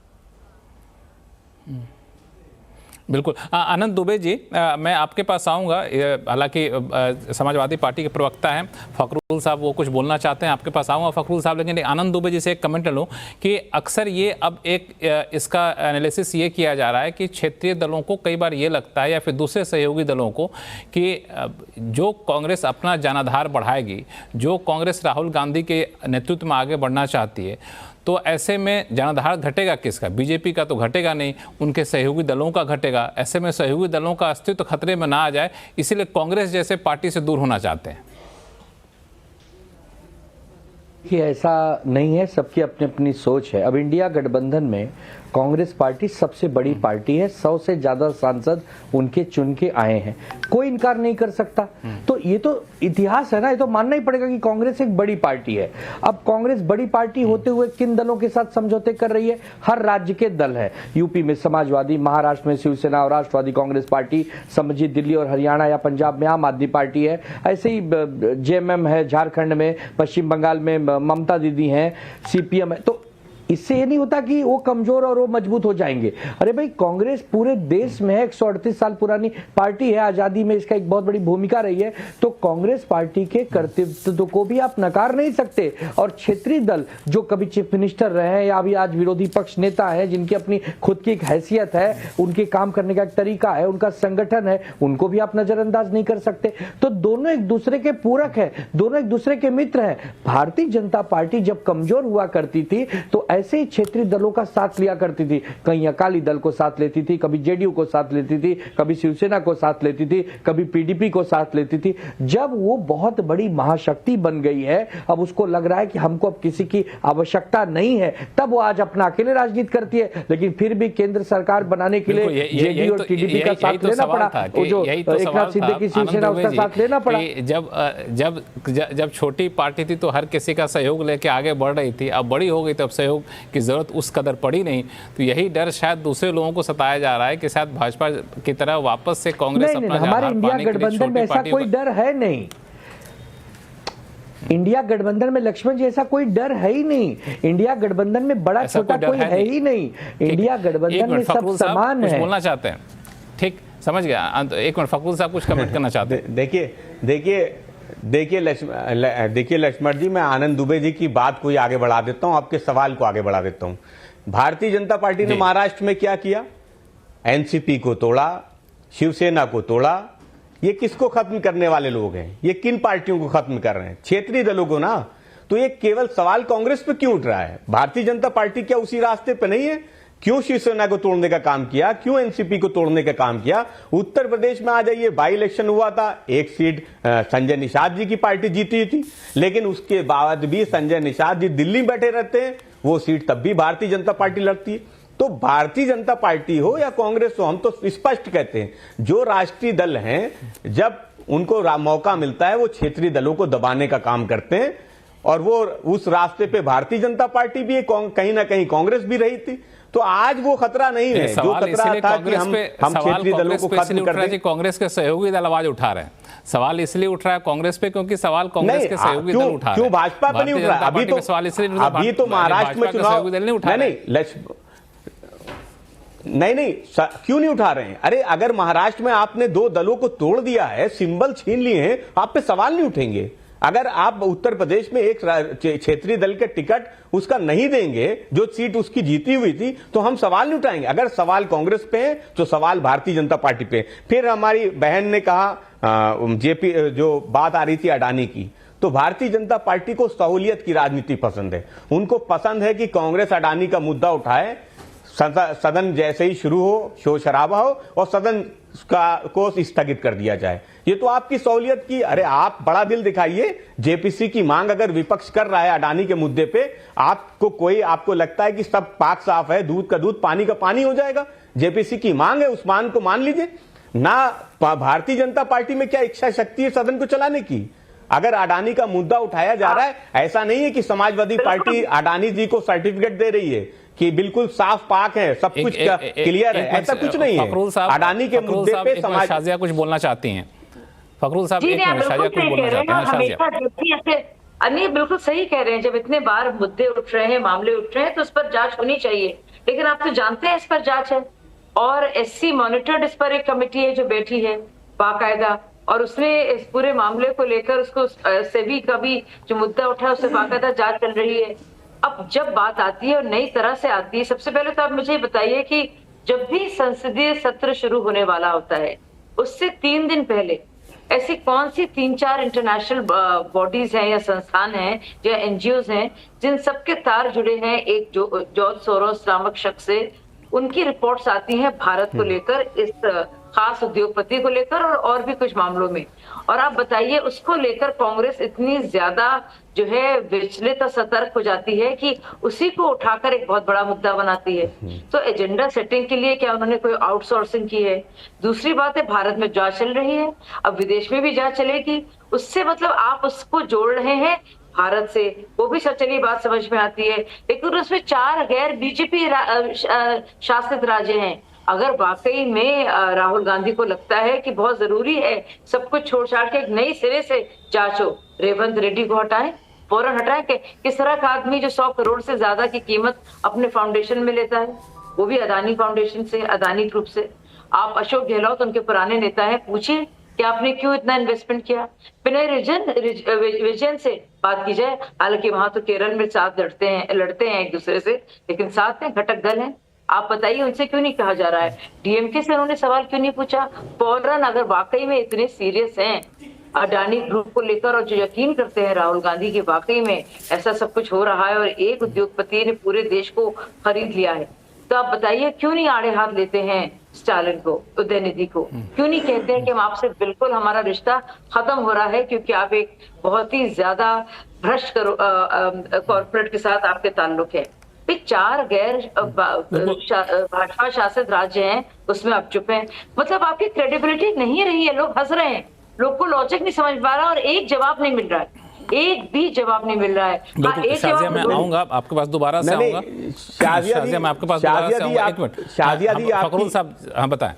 बिल्कुल। आनंद दुबे जी, मैं आपके पास आऊँगा। हालांकि समाजवादी पार्टी के प्रवक्ता हैं फखरुल साहब, वो कुछ बोलना चाहते हैं, आपके पास आऊँगा फखरुल साहब। लेकिन आनंद दुबे जी से एक कमेंट लूँ कि अक्सर ये अब एक इसका एनालिसिस ये किया जा रहा है कि क्षेत्रीय दलों को कई बार ये लगता है या फिर दूसरे सहयोगी दलों को कि जो कांग्रेस अपना जनाधार बढ़ाएगी, जो कांग्रेस राहुल गांधी के नेतृत्व में आगे बढ़ना चाहती है, तो ऐसे में जनाधार घटेगा किसका? बीजेपी का तो घटेगा नहीं, उनके सहयोगी दलों का घटेगा। ऐसे में सहयोगी दलों का अस्तित्व खतरे में ना आ जाए, इसीलिए कांग्रेस जैसे पार्टी से दूर होना चाहते हैं। कि ऐसा नहीं है, सबकी अपनी अपनी सोच है। अब इंडिया गठबंधन में कांग्रेस पार्टी सबसे बड़ी पार्टी है, 100 से ज्यादा सांसद उनके चुन के आए हैं, कोई इनकार नहीं कर सकता। तो ये तो इतिहास है ना, ये तो मानना ही पड़ेगा कि कांग्रेस एक बड़ी पार्टी है। अब कांग्रेस बड़ी पार्टी होते हुए किन दलों के साथ समझौते कर रही है? हर राज्य के दल है, यूपी में समाजवादी, महाराष्ट्र में शिवसेना और राष्ट्रवादी कांग्रेस पार्टी, समझिए दिल्ली और हरियाणा या पंजाब में आम आदमी पार्टी है, ऐसे ही जेएमएम है झारखंड में, पश्चिम बंगाल में ममता दीदी हैं, सीपीएम है। तो इससे ये नहीं होता कि वो कमजोर और वो मजबूत हो जाएंगे। अरे भाई, कांग्रेस पूरे देश में 138 साल पुरानी पार्टी है, आजादी में इसका एक बहुत बड़ी भूमिका रही है। तो कांग्रेस पार्टी के कर्तव्य को भी आप नकार नहीं सकते। और क्षेत्रीय दल जो कभी चीफ मिनिस्टर रहे हैं या अभी आज विरोधी पक्ष नेता है, जिनकी अपनी खुद की एक हैसियत है, उनके काम करने का एक तरीका है, उनका संगठन है, उनको भी आप नजरअंदाज नहीं कर सकते। तो दोनों एक दूसरे के पूरक है, दोनों एक दूसरे के मित्र हैं। भारतीय जनता पार्टी जब कमजोर हुआ करती थी तो ऐसे ही क्षेत्रीय दलों का साथ लिया करती थी, कहीं अकाली दल को साथ लेती थी, कभी जेडीयू को साथ लेती थी, कभी शिवसेना को साथ लेती थी, कभी पीडीपी को साथ लेती थी। जब वो बहुत बड़ी महाशक्ति बन गई है, अब उसको लग रहा है कि हमको अब किसी की आवश्यकता नहीं है, तब वो आज अपना अकेले राजनीति करती है। लेकिन फिर भी केंद्र सरकार बनाने के लिए जेडीयू और टीडीपी का साथ लेना पड़ा, जो एकनाथ शिंदे की शिवसेना, उसका साथ लेना पड़ा। जब छोटी पार्टी थी तो हर किसी का सहयोग लेके आगे बढ़ रही थी, अब बड़ी हो गई तो अब सहयोग की जरूरत उस कदर पड़ी नहीं। तो यही डर शायद दूसरे लोगों को सताया जा रहा है कि शायद भाजपा की तरह वापस से कांग्रेस अपना हमारे इंडिया गठबंधन में ऐसा कोई डर है नहीं। इंडिया गठबंधन में लक्ष्मण जी ऐसा कोई डर है ही नहीं। इंडिया गठबंधन में बड़ा छोटा कोई है ही नहीं। इंडिया गठबंधन में सब समान है। बोलना चाहते हैं? ठीक, समझ गया। एक मिनट, फखरुल साहब कुछ कमेंट करना चाहते हैं? देखिए लक्ष्मण जी, मैं आनंद दुबे जी की बात को आगे बढ़ा देता हूं, आपके सवाल को आगे बढ़ा देता हूं। भारतीय जनता पार्टी ने महाराष्ट्र में क्या किया? एनसीपी को तोड़ा, शिवसेना को तोड़ा। ये किसको खत्म करने वाले लोग हैं? ये किन पार्टियों को खत्म कर रहे हैं? क्षेत्रीय दलों को ना। तो ये केवल सवाल कांग्रेस पे क्यों उठ रहा है? भारतीय जनता पार्टी क्या उसी रास्ते पे नहीं है? क्यों शिवसेना को तोड़ने का काम किया? क्यों एनसीपी को तोड़ने का काम किया? उत्तर प्रदेश में आ जाइए, बाई इलेक्शन हुआ था, एक सीट संजय निषाद जी की पार्टी जीती थी, लेकिन उसके बाद भी संजय निषाद जी दिल्ली में बैठे रहते हैं, वो सीट तब भी भारतीय जनता पार्टी लड़ती है। तो भारतीय जनता पार्टी हो या कांग्रेस हो, हम तो स्पष्ट कहते हैं, जो राष्ट्रीय दल हैं जब उनको मौका मिलता है वो क्षेत्रीय दलों को दबाने का काम करते हैं। और वो उस रास्ते पे भारतीय जनता पार्टी भी है, कहीं ना कहीं कांग्रेस भी रही थी। तो आज वो खतरा नहीं है जो खतरा था कि हम क्षेत्रीय दलों को खत्म कर दें। कांग्रेस के सहयोगी दल आवाज उठा रहे हैं। सवाल इसलिए उठ रहा है कांग्रेस पे क्योंकि सवाल कांग्रेस के सहयोगी दल उठा रहे हैं। क्यों भाजपा पे नहीं उठ रहा? अभी तो महाराष्ट्र में चुनाव नहीं, क्यों नहीं उठा रहे हैं? अरे अगर महाराष्ट्र में आपने 2 दलों को तोड़ दिया है, सिंबल छीन लिए हैं, आप पे सवाल नहीं उठेंगे। अगर आप उत्तर प्रदेश में एक क्षेत्रीय दल के टिकट उसका नहीं देंगे जो सीट उसकी जीती हुई थी, तो हम सवाल नहीं उठाएंगे। अगर सवाल कांग्रेस पे है तो सवाल भारतीय जनता पार्टी पे। फिर हमारी बहन ने कहा जेपी, जो बात आ रही थी अडानी की, तो भारतीय जनता पार्टी को सहूलियत की राजनीति पसंद है। उनको पसंद है कि कांग्रेस अडानी का मुद्दा उठाए, सदन जैसे ही शुरू हो शोर शराबा हो और सदन को स्थगित कर दिया जाए। ये तो आपकी सहूलियत की। अरे आप बड़ा दिल दिखाइए। जेपीसी की मांग अगर विपक्ष कर रहा है अडानी के मुद्दे पे, आपको लगता है कि सब पाक साफ है, दूध का दूध पानी का पानी हो जाएगा? जेपीसी की मांग है, उस मांग को मान लीजिए ना। भारतीय जनता पार्टी में क्या इच्छा शक्ति है सदन को चलाने की? अगर अडानी का मुद्दा उठाया जा रहा है, ऐसा नहीं है कि समाजवादी पार्टी अडानी जी को सर्टिफिकेट दे रही है कि बिल्कुल साफ पाक है, सब कुछ क्लियर है, ऐसा कुछ नहीं है। अडानी के मुद्दे पे समाज शाजिया कुछ बोलना चाहती हैं। फखरुल साहब एक मिनट, शाजिया कुछ बोलना चाहते हैं। शाजिया नहीं, बिल्कुल सही कह रहे हैं। जब इतने बार मुद्दे उठ रहे हैं, मामले उठ रहे हैं, तो उस पर जांच होनी चाहिए। लेकिन आप तो जानते हैं इस पर जांच है, और एससी मॉनिटर्ड इस पर एक कमेटी है जो बैठी है बाकायदा, और उसने इस पूरे मामले को लेकर उसको सेबी का भी जो मुद्दा उठा उससे बाकायदा जांच चल रही है। अब जब बात आती है और नई तरह से आती है, सबसे पहले तो आप मुझे बताइए कि जब भी संसदीय सत्र शुरू होने वाला होता है उससे 3 दिन पहले ऐसी कौन सी 3-4 इंटरनेशनल बॉडीज हैं या संस्थान हैं या एनजीओज हैं जिन सबके तार जुड़े हैं एक जॉर्ज सोरोस नामक शख्स से, उनकी रिपोर्ट्स आती हैं भारत को लेकर, इस खास उद्योगपति को लेकर और भी कुछ मामलों में। और आप बताइए उसको लेकर कांग्रेस इतनी ज्यादा जो है विचलित और सतर्क हो जाती है कि उसी को उठाकर एक बहुत बड़ा मुद्दा बनाती है। तो एजेंडा सेटिंग के लिए क्या उन्होंने कोई आउटसोर्सिंग की है? दूसरी बात है, भारत में जांच चल रही है, अब विदेश में भी जांच चलेगी, उससे मतलब आप उसको जोड़ रहे हैं भारत से, वो भी सचली बात समझ में आती है। लेकिन उसमें 4 गैर बीजेपी शासित राज्य हैं। अगर वाकई में राहुल गांधी को लगता है कि बहुत जरूरी है सब कुछ छोड़ छाड़ के एक नई सिरे से जांच हो, रेवंत रेड्डी को हटाएं, फौरन हटाएं। किस तरह का आदमी जो 100 करोड़ से ज्यादा की कीमत अपने फाउंडेशन में लेता है, वो भी अदानी फाउंडेशन से, अदानी ग्रुप से। आप अशोक गहलोत उनके पुराने नेता हैं, पूछिए कि आपने क्यों इतना इन्वेस्टमेंट किया। पिनराई विजयन से बात की जाए, हालांकि वहां तो केरल में साथ लड़ते हैं एक दूसरे से, लेकिन साथ में घटक दल हैं। आप बताइए उनसे क्यों नहीं कहा जा रहा है? डीएमके से उन्होंने सवाल क्यों नहीं पूछा? फौरन अगर वाकई में इतने सीरियस हैं अडानी ग्रुप को लेकर और जो यकीन करते हैं राहुल गांधी की वाकई में ऐसा सब कुछ हो रहा है और एक उद्योगपति ने पूरे देश को खरीद लिया है, तो आप बताइए क्यों नहीं आड़े हाथ लेते हैं स्टालिन को, उदयनिधि को? क्यों नहीं कहते हैं कि हम आपसे बिल्कुल हमारा रिश्ता खत्म हो रहा है क्योंकि आप एक बहुत ही ज्यादा भ्रष्ट कॉर्पोरेट के साथ आपके ताल्लुक है। 4 गैर भाजपा शासित राज्य हैं, उसमें आप चुप हैं। मतलब आपकी क्रेडिबिलिटी नहीं रही है, लोग हंस रहे हैं, लोग को लॉजिक नहीं समझ पा रहा और एक जवाब नहीं मिल रहा है, एक भी जवाब नहीं मिल रहा है। शाजिया मैं आऊंगा आपके पास, दोबारा से आऊंगा। शाजिया मैं आपके पास दोबारा से आऊंगा। एक मिनट शाजिया दी, फखरुल साहब हाँ बताएं।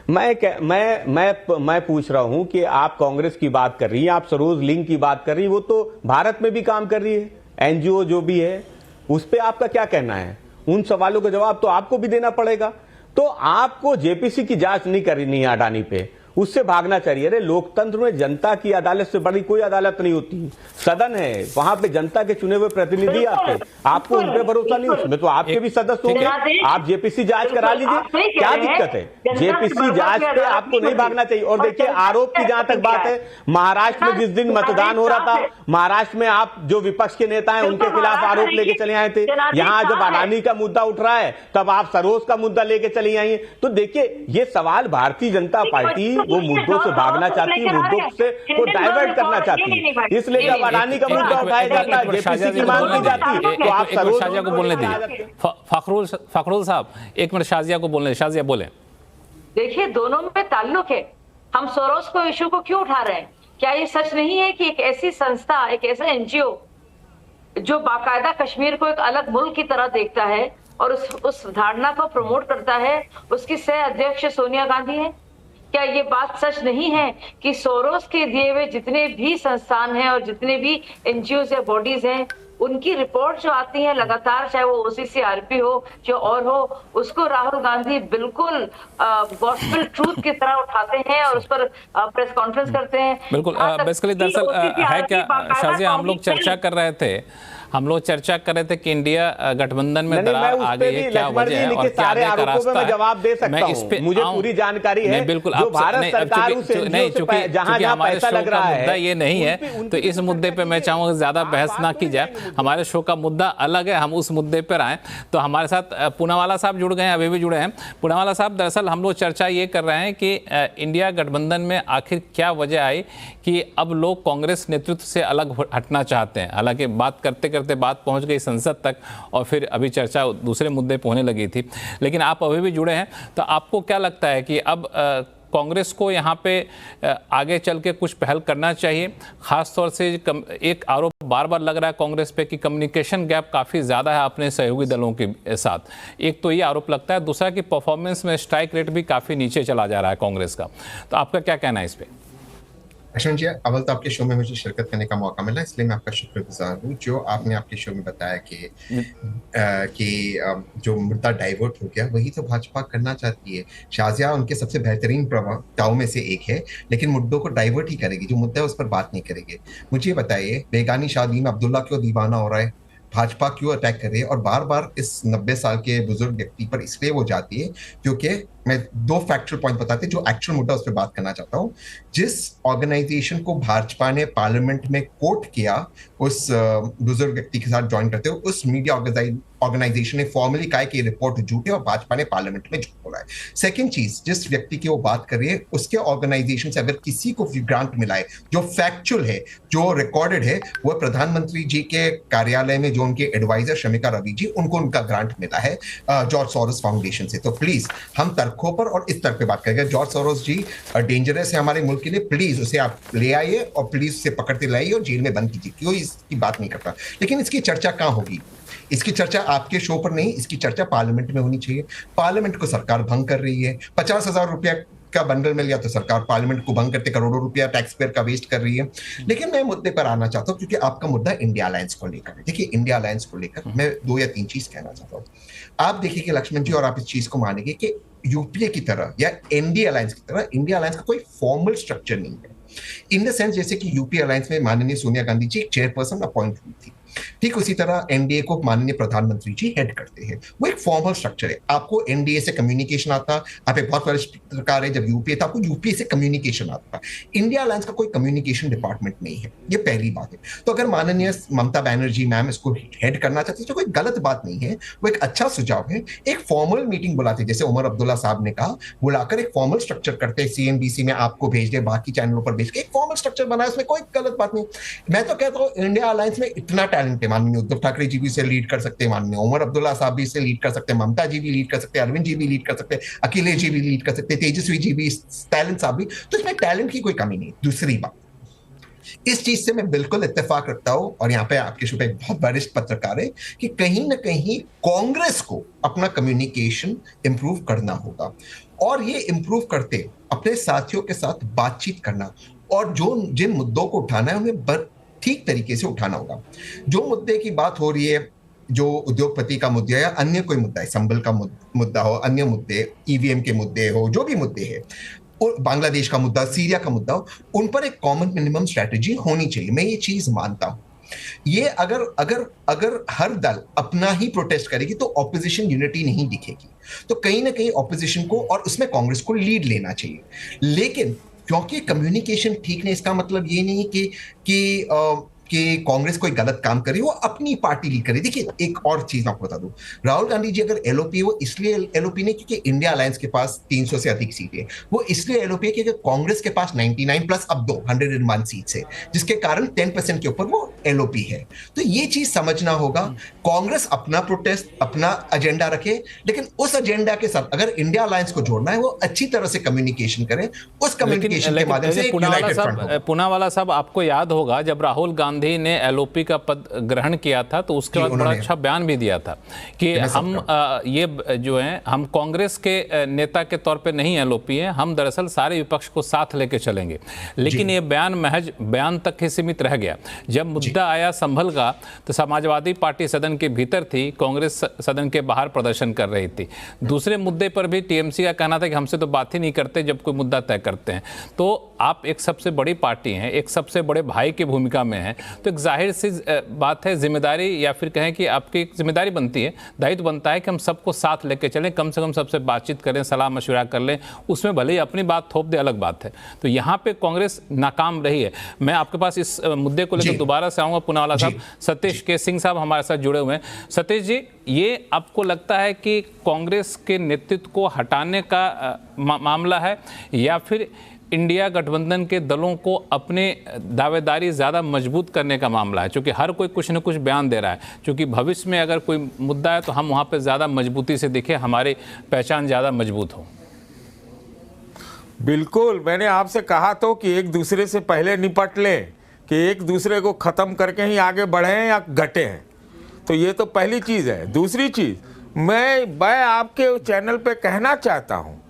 मैं पूछ रहा हूं कि आप कांग्रेस की बात कर रही हैं, आप सरोज लिंग की बात कर रही है, वो तो भारत में भी काम कर रही है, एनजीओ जो भी है, उस पे आपका क्या कहना है? उन सवालों का जवाब तो आपको भी देना पड़ेगा। तो आपको जेपीसी की जांच नहीं करनी है अडानी पे, उससे भागना चाहिए। अरे लोकतंत्र में जनता की अदालत से बड़ी कोई अदालत नहीं होती, सदन है, वहां पे जनता के चुने हुए प्रतिनिधि आते हैं, आपको उन पे भरोसा नहीं? उसमें तो आपके भी सदस्य होंगे, आप जेपीसी जांच करा लीजिए, क्या दिक्कत है? जेपीसी जांच पे आपको नहीं भागना चाहिए। और देखिए आरोप की जहां तक बात है, महाराष्ट्र में जिस दिन मतदान हो रहा था, महाराष्ट्र में आप जो विपक्ष के नेता हैं उनके खिलाफ आरोप लेके चले आए थे। यहाँ जब अडानी का मुद्दा उठ रहा है तब आप सरोज का मुद्दा लेके चली आई। तो देखिए ये सवाल भारतीय जनता पार्टी वो मुद्दों से भागना चाहती है, मुद्दों से को डाइवर्ट करना चाहती है, इसलिए जब अडानी का मुद्दा उठाया जाता है, जेपीसी की मांग की जाती है, तो आप शाजिया को बोलने दीजिए। फखरुल साहब एक मिनट शाजिया को बोलने, शाजिया बोले। देखिए दोनों में ताल्लुक है, हम सोरोस को इशू को क्यों उठा रहे हैं? क्या ये सच नहीं है कि एक ऐसी संस्था, एक ऐसा एनजीओ जो बाकायदा कश्मीर को एक अलग मुल्क की तरह देखता है और उस धारणा को प्रमोट करता है, उसकी सह अध्यक्ष सोनिया गांधी है? क्या ये बात सच नहीं है कि सोरोस के दिए हुए जितने भी संस्थान हैं और जितने भी एनजीओ या बॉडीज हैं, उनकी रिपोर्ट जो आती है लगातार, चाहे वो OCCRP हो जो और हो, उसको राहुल गांधी बिल्कुल गॉस्पेल ट्रूथ की तरह उठाते हैं और उस पर प्रेस कॉन्फ्रेंस करते हैं। बिल्कुल बेसिकली दरअसल है क्या शाजिया, हम लोग चर्चा कर रहे थे कि इंडिया गठबंधन में दरार आ गई है, क्या वजह है और क्या आगे का रास्ता है। जवाब दे सकता मैं इस पे मुझे पूरी जानकारी है। बिल्कुल जो भारत सरकार चूंकि हमारे शो का मुद्दा ये नहीं है, तो इस मुद्दे पे मैं चाहूंगा ज्यादा बहस ना की जाए। हमारे शो का मुद्दा अलग है, हम उस मुद्दे पर आए। तो हमारे साथ पूनावाला साहब जुड़ गए हैं, अभी भी जुड़े हैं। पूनावाला साहब, दरअसल हम लोग चर्चा ये कर रहे हैं कि इंडिया गठबंधन में आखिर क्या वजह आई कि अब लोग कांग्रेस नेतृत्व से अलग हटना चाहते हैं। हालांकि बात करते करते बात पहुंच गई संसद तक और फिर अभी चर्चा दूसरे मुद्दे पे होने लगी थी, लेकिन आप अभी भी जुड़े हैं। तो आपको क्या लगता है कि अब कांग्रेस को यहाँ पे आगे चल के कुछ पहल करना चाहिए? खास तौर से एक आरोप बार बार लग रहा है कांग्रेस पे कि कम्युनिकेशन गैप काफ़ी ज़्यादा है अपने सहयोगी दलों के साथ। एक तो ये आरोप लगता है, दूसरा कि परफॉर्मेंस में स्ट्राइक रेट भी काफ़ी नीचे चला जा रहा है कांग्रेस का। तो आपका क्या कहना है इस पर? लक्ष्मण जी, अव्वल तो आपके शो में मुझे शिरकत करने का मौका मिला, इसलिए मैं आपका शुक्रगुजार हूँ। जो आपने आपके शो में बताया कि जो मुद्दा डाइवर्ट हो गया, वही तो भाजपा करना चाहती है। शाजिया उनके सबसे बेहतरीन प्रवक्ताओं में से एक है, लेकिन मुद्दों को डाइवर्ट ही करेगी, जो मुद्दा है उस पर बात नहीं करेंगे। मुझे बताइए, बेगानी शादी में अब्दुल्ला क्यों दीवाना हो रहा है, भाजपा क्यों अटैक कर रही है और बार बार इस 90 साल के बुजुर्ग व्यक्ति पर इसलिए वो जाती है क्योंकि मैं 2 फैक्चुअल पॉइंट बताते जो एक्चुअल मुद्दा उस पर बात करना चाहता हूँ। जिस ऑर्गेनाइजेशन को भाजपा ने पार्लियामेंट में कोट किया उस बुजुर्ग व्यक्ति के साथ ज्वाइन करते हुए, उस मीडिया ऑर्गेनाइजेशन ने फॉर्मली कहा कि रिपोर्ट झूठी है और भाजपा ने पार्लियामेंट में झूठ बोला है। सेकंड चीज, जिस व्यक्ति की वो बात कर रही है, उसके ऑर्गेनाइजेशन से अगर किसी को ग्रांट मिला है जो फैक्चुअल है, जो रिकॉर्डेड है, वो प्रधानमंत्री जी के कार्यालय में जो उनके एडवाइजर शमिका रवि जी, उनको उनका ग्रांट मिला है जॉर्ज सोरोस फाउंडेशन से। तो प्लीज हम तर्कों पर और इस तर्क पे बात करेंगे। जॉर्ज सोरोस जी डेंजरस है हमारे मुल्क के लिए, प्लीज उसे आप ले आइए और प्लीज उसे पकड़ते लाइए और जेल में बंद कीजिए। क्यों इसकी बात नहीं करता, लेकिन इसकी चर्चा कहाँ होगी? इसकी चर्चा आपके शो पर नहीं, इसकी चर्चा पार्लियामेंट में होनी चाहिए। पार्लियामेंट को सरकार भंग कर रही है। 50,000 रुपया का बंडल मिल गया तो सरकार पार्लियामेंट को भंग करते करोड़ों रुपया टैक्स पेयर का वेस्ट कर रही है। लेकिन मैं मुद्दे पर आना चाहता हूं क्योंकि आपका मुद्दा इंडिया अलायंस को लेकर है। देखिए, इंडिया अलायंस को लेकर मैं 2 या 3 चीज कहना चाहता हूं। आप देखिए कि लक्ष्मण जी, और आप इस चीज को मानेंगे कि यूपीए की तरह या एनडीए अलायंस की तरह इंडिया अलायंस का कोई फॉर्मल स्ट्रक्चर नहीं है। इन द सेंस जैसे कि यूपीए अलायंस में माननीय सोनिया गांधी जी एक चेयरपर्सन अपॉइंट हुई थी, ठीक उसी तरह एनडीए को माननीय प्रधानमंत्री जी हेड करते हैं। वो एक फॉर्मल स्ट्रक्चर है। आपको एनडीए से कम्युनिकेशन आता, आप एक बहुत वरिष्ठ पत्रकार है, जब यूपीए था आपको यूपीए से कम्युनिकेशन आता। इंडिया अलायंस का कोई कम्युनिकेशन डिपार्टमेंट नहीं है, ये पहली बात है। तो अगर माननीय ममता बनर्जी मैम इसको हेड करना चाहती है तो कोई गलत बात नहीं है, वो एक अच्छा सुझाव है। एक फॉर्मल मीटिंग बुलाते, जैसे उमर अब्दुल्ला साहब ने कहा, बुलाकर एक फॉर्मल स्ट्रक्चर करते, सीएनबीसी में आपको भेज दे, बाकी चैनलों पर भेज के एक फॉर्मल स्ट्रक्चर बनाए, उसमें कोई गलत बात नहीं। मैं तो कहता हूँ इंडिया अलायंस में इतना टैलेंट है, माननीय उद्धव ठाकरे जी भी इसे लीड कर सकते हैं, माननीय उमर अब्दुल्ला साहब भी इसे लीड कर सकते हैं, ममता जी भी लीड कर सकते हैं, अरविंद जी भी लीड कर सकते हैं, अखिलेश जी भी लीड कर सकते हैं, तेजस्वी जी भी, टैलेंट साहब भी। तो इसमें टैलेंट की कोई कमी नहीं। दूसरी बात, इस चीज से मैं बिल्कुल इत्तेफाक रखता हूं, और यहाँ पे आपके शो पे एक बहुत वरिष्ठ पत्रकार है, कि कहीं ना कहीं कांग्रेस को अपना कम्युनिकेशन इंप्रूव करना होगा, और ये इंप्रूव करते अपने साथियों के साथ बातचीत करना, और जो जिन मुद्दों को उठाना है उन्हें ठीक तरीके से उठाना होगा। जो मुद्दे की बात हो रही है, जो उद्योगपति का मुद्दा या अन्य कोई मुद्दा है, संबल का मुद्दा हो, अन्य मुद्दे, ईवीएम के मुद्दे हो, जो भी मुद्दे हैं, बांग्लादेश का मुद्दा, सीरिया का मुद्दा हो, उन पर एक कॉमन मिनिमम स्ट्रेटेजी होनी चाहिए। मैं ये चीज मानता हूं। ये अगर हर दल अपना ही प्रोटेस्ट करेगी तो ऑपोजिशन यूनिटी नहीं दिखेगी। तो कहीं ना कहीं ऑपोजिशन को, और उसमें कांग्रेस को लीड लेना चाहिए। लेकिन क्योंकि कम्युनिकेशन ठीक नहीं, इसका मतलब ये नहीं कि कांग्रेस कोई गलत काम करे, वो अपनी पार्टी लीड करे। देखिए एक और चीज आपको बता दूं, राहुल गांधी जी अगर एलओपी है वो इसलिए एलओपी नहीं क्योंकि इंडिया अलायंस के पास 300 से अधिक सीटें, वो इसलिए एलओपी है क्योंकि कांग्रेस के पास 99 प्लस अब 101 सीट्स है, जिसके कारण 10% के ऊपर वो एलओपी है। तो ये चीज समझना होगा, कांग्रेस अपना प्रोटेस्ट अपना एजेंडा रखे, लेकिन उस एजेंडा के साथ अगर इंडिया अलायंस को जोड़ना है वो अच्छी तरह से कम्युनिकेशन करें, उस कम्युनिकेशन के माध्यम से पूनावाला साहब, आपको याद होगा जब राहुल गांधी ने एलओपी का पद ग्रहण किया था तो उसके बाद बड़ा अच्छा बयान भी दिया था कि हम ये जो है हम कांग्रेस के नेता के तौर पे नहीं एलओपी है, हम दरअसल सारे विपक्ष को साथ लेके चलेंगे। लेकिन ये बयान महज बयान तक ही सीमित रह गया। जब मुद्दा आया संभल का तो समाजवादी पार्टी सदन के भीतर थी, कांग्रेस सदन के बाहर प्रदर्शन कर रही थी। दूसरे मुद्दे पर भी टीएमसी का कहना था कि हमसे तो बात ही नहीं करते जब कोई मुद्दा तय करते हैं। तो आप एक सबसे बड़ी पार्टी हैं, एक सबसे बड़े भाई की भूमिका में हैं, तो एक जाहिर सी बात है, जिम्मेदारी या फिर कहें कि आपकी एक जिम्मेदारी बनती है, दायित्व बनता है कि हम सबको साथ लेके चलें, कम से कम सबसे बातचीत करें, सलाह मशवरा कर लें, उसमें भले ही अपनी बात थोप दे, अलग बात है। तो यहाँ पे कांग्रेस नाकाम रही है। मैं आपके पास इस मुद्दे को लेकर दोबारा से आऊँगा। पूनावाला साहब, सतीश के सिंह साहब हमारे साथ जुड़े हुए हैं। सतीश जी, ये आपको लगता है कि कांग्रेस के नेतृत्व को हटाने का मामला है या फिर इंडिया गठबंधन के दलों को अपने दावेदारी ज़्यादा मजबूत करने का मामला है? क्योंकि हर कोई कुछ न कुछ बयान दे रहा है, क्योंकि भविष्य में अगर कोई मुद्दा है तो हम वहाँ पे ज़्यादा मजबूती से दिखे, हमारी पहचान ज़्यादा मजबूत हो। बिल्कुल, मैंने आपसे कहा तो कि एक दूसरे से पहले निपट लें, कि एक दूसरे को ख़त्म करके ही आगे बढ़ें या घटें हैं। तो ये तो पहली चीज़ है। दूसरी चीज़, मैं आपके चैनल पे कहना चाहता हूँ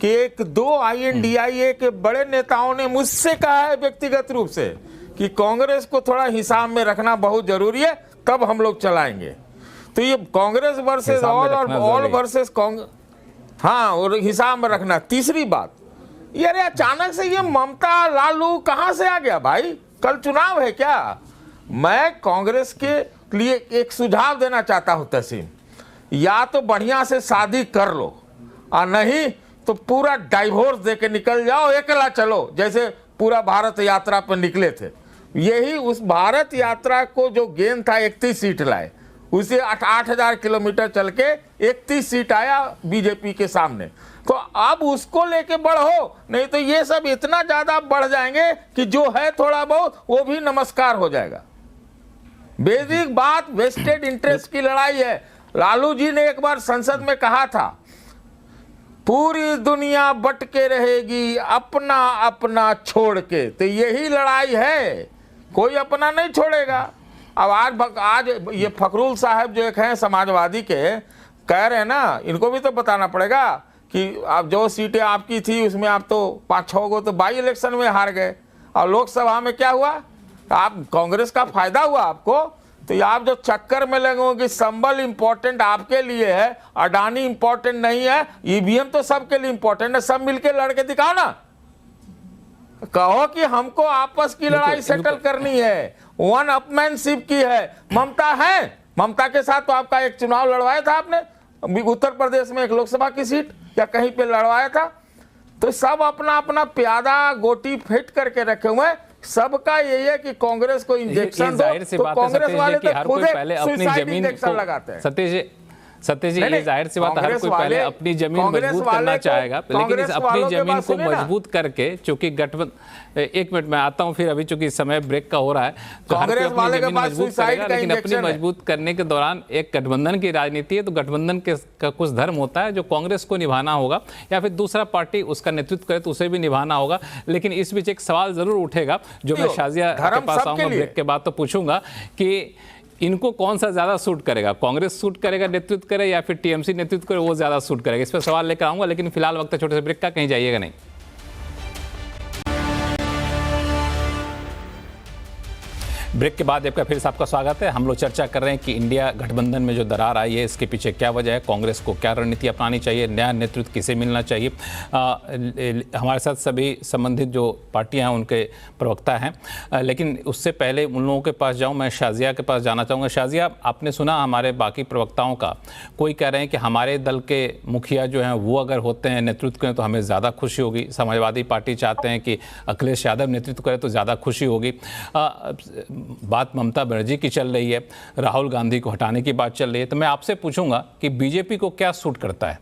कि एक दो INDIA के बड़े नेताओं ने मुझसे कहा है व्यक्तिगत रूप से कि कांग्रेस को थोड़ा हिसाब में रखना बहुत जरूरी है, तब हम लोग चलाएंगे। तो ये कांग्रेस वर्सेस ऑल और ऑल वर्सेस कांग्रेस, हाँ, और हिसाब में रखना। तीसरी बात, यार अचानक से ये ममता लालू कहाँ से आ गया भाई? कल चुनाव है क्या? मैं कांग्रेस के लिए एक सुझाव देना चाहता हूँ तसीम, या तो बढ़िया से शादी कर लो और नहीं तो पूरा डाइवोर्स देके निकल जाओ, अकेला चलो, जैसे पूरा भारत यात्रा पर निकले थे। यही उस भारत यात्रा को जो गेंद था 31 सीट लाए, उसे 8,000 किलोमीटर चल के 31 सीट आया बीजेपी के सामने। तो अब उसको लेके बढ़ो, नहीं तो ये सब इतना ज्यादा बढ़ जाएंगे कि जो है थोड़ा बहुत वो भी नमस्कार हो जाएगा। बेसिक बात वेस्टेड इंटरेस्ट की लड़ाई है। लालू जी ने एक बार संसद में कहा था, पूरी दुनिया बट के रहेगी अपना अपना छोड़ के। तो यही लड़ाई है, कोई अपना नहीं छोड़ेगा। अब आज ये फखरुल साहब जो एक हैं समाजवादी के, कह रहे हैं ना, इनको भी तो बताना पड़ेगा कि आप जो सीटें आपकी थी उसमें आप तो 5-6 को तो बाई इलेक्शन में हार गए, और लोकसभा में क्या हुआ? आप कांग्रेस का फायदा हुआ आपको। तो आप जो चक्कर में लगे हो कि संबल इंपॉर्टेंट आपके लिए है, अडानी इंपॉर्टेंट नहीं है, ईवीएम तो सबके लिए इंपॉर्टेंट है, सब मिलके लड़के दिखाओ ना। कहो कि हमको आपस की लड़ाई सेटल करनी है, वन अपमैनशिप की है। ममता है, ममता के साथ तो आपका एक चुनाव लड़वाया था आपने, उत्तर प्रदेश में एक लोकसभा की सीट या कहीं पे लड़वाया था। तो सब अपना अपना प्यादा गोटी फिट करके रखे हुए हैं। सबका यही है कि कांग्रेस को इंजेक्शन दो, तो कांग्रेस वाले तो खुद सुसाइड इंजेक्शन लगाते हैं। सतीश जी, ये जाहिर सी बात, हर कोई पहले अपनी जमीन मजबूत करना चाहेगा, लेकिन इस अपनी जमीन को मजबूत करके, चूंकि गठबंधन, एक मिनट में आता हूं फिर, अभी चूंकि समय ब्रेक का हो रहा है, तो हर कोई अपनी जमीन मजबूत करेगा, लेकिन अपनी मजबूत करने के दौरान एक गठबंधन की राजनीति है, तो गठबंधन का कुछ धर्म होता है जो कांग्रेस को निभाना होगा, या फिर दूसरा पार्टी उसका नेतृत्व करे तो उसे भी निभाना होगा। लेकिन इस बीच एक सवाल जरूर उठेगा जो मैं शाजिया के पास आऊंगा ब्रेक के बाद, तो पूछूंगा कि इनको कौन सा ज़्यादा सूट करेगा? कांग्रेस सूट करेगा नेतृत्व करे या फिर टीएमसी नेतृत्व करे, वो ज़्यादा सूट करेगा? इस पर सवाल लेकर आऊँगा, लेकिन फिलहाल वक्त छोटे से ब्रेक का, कहीं जाइएगा नहीं। ब्रेक के बाद आपका फिर से आपका स्वागत है। हम लोग चर्चा कर रहे हैं कि इंडिया गठबंधन में जो दरार आई है, इसके पीछे क्या वजह है, कांग्रेस को क्या रणनीति अपनानी चाहिए, नया नेतृत्व किसे मिलना चाहिए। हमारे साथ सभी संबंधित जो पार्टियां हैं उनके प्रवक्ता हैं, लेकिन उससे पहले उन लोगों के पास जाऊं, मैं शाजिया के पास जाना चाहूँगा। शाजिया, आपने सुना हमारे बाकी प्रवक्ताओं का, कोई कह रहे हैं कि हमारे दल के मुखिया जो हैं वो अगर होते हैं नेतृत्व करें तो हमें ज़्यादा खुशी होगी। समाजवादी पार्टी चाहते हैं कि अखिलेश यादव नेतृत्व करें तो ज़्यादा खुशी होगी। बात ममता बनर्जी की चल रही है, राहुल गांधी को हटाने की बात चल रही है, तो मैं आपसे पूछूंगा कि बीजेपी को क्या सूट करता है?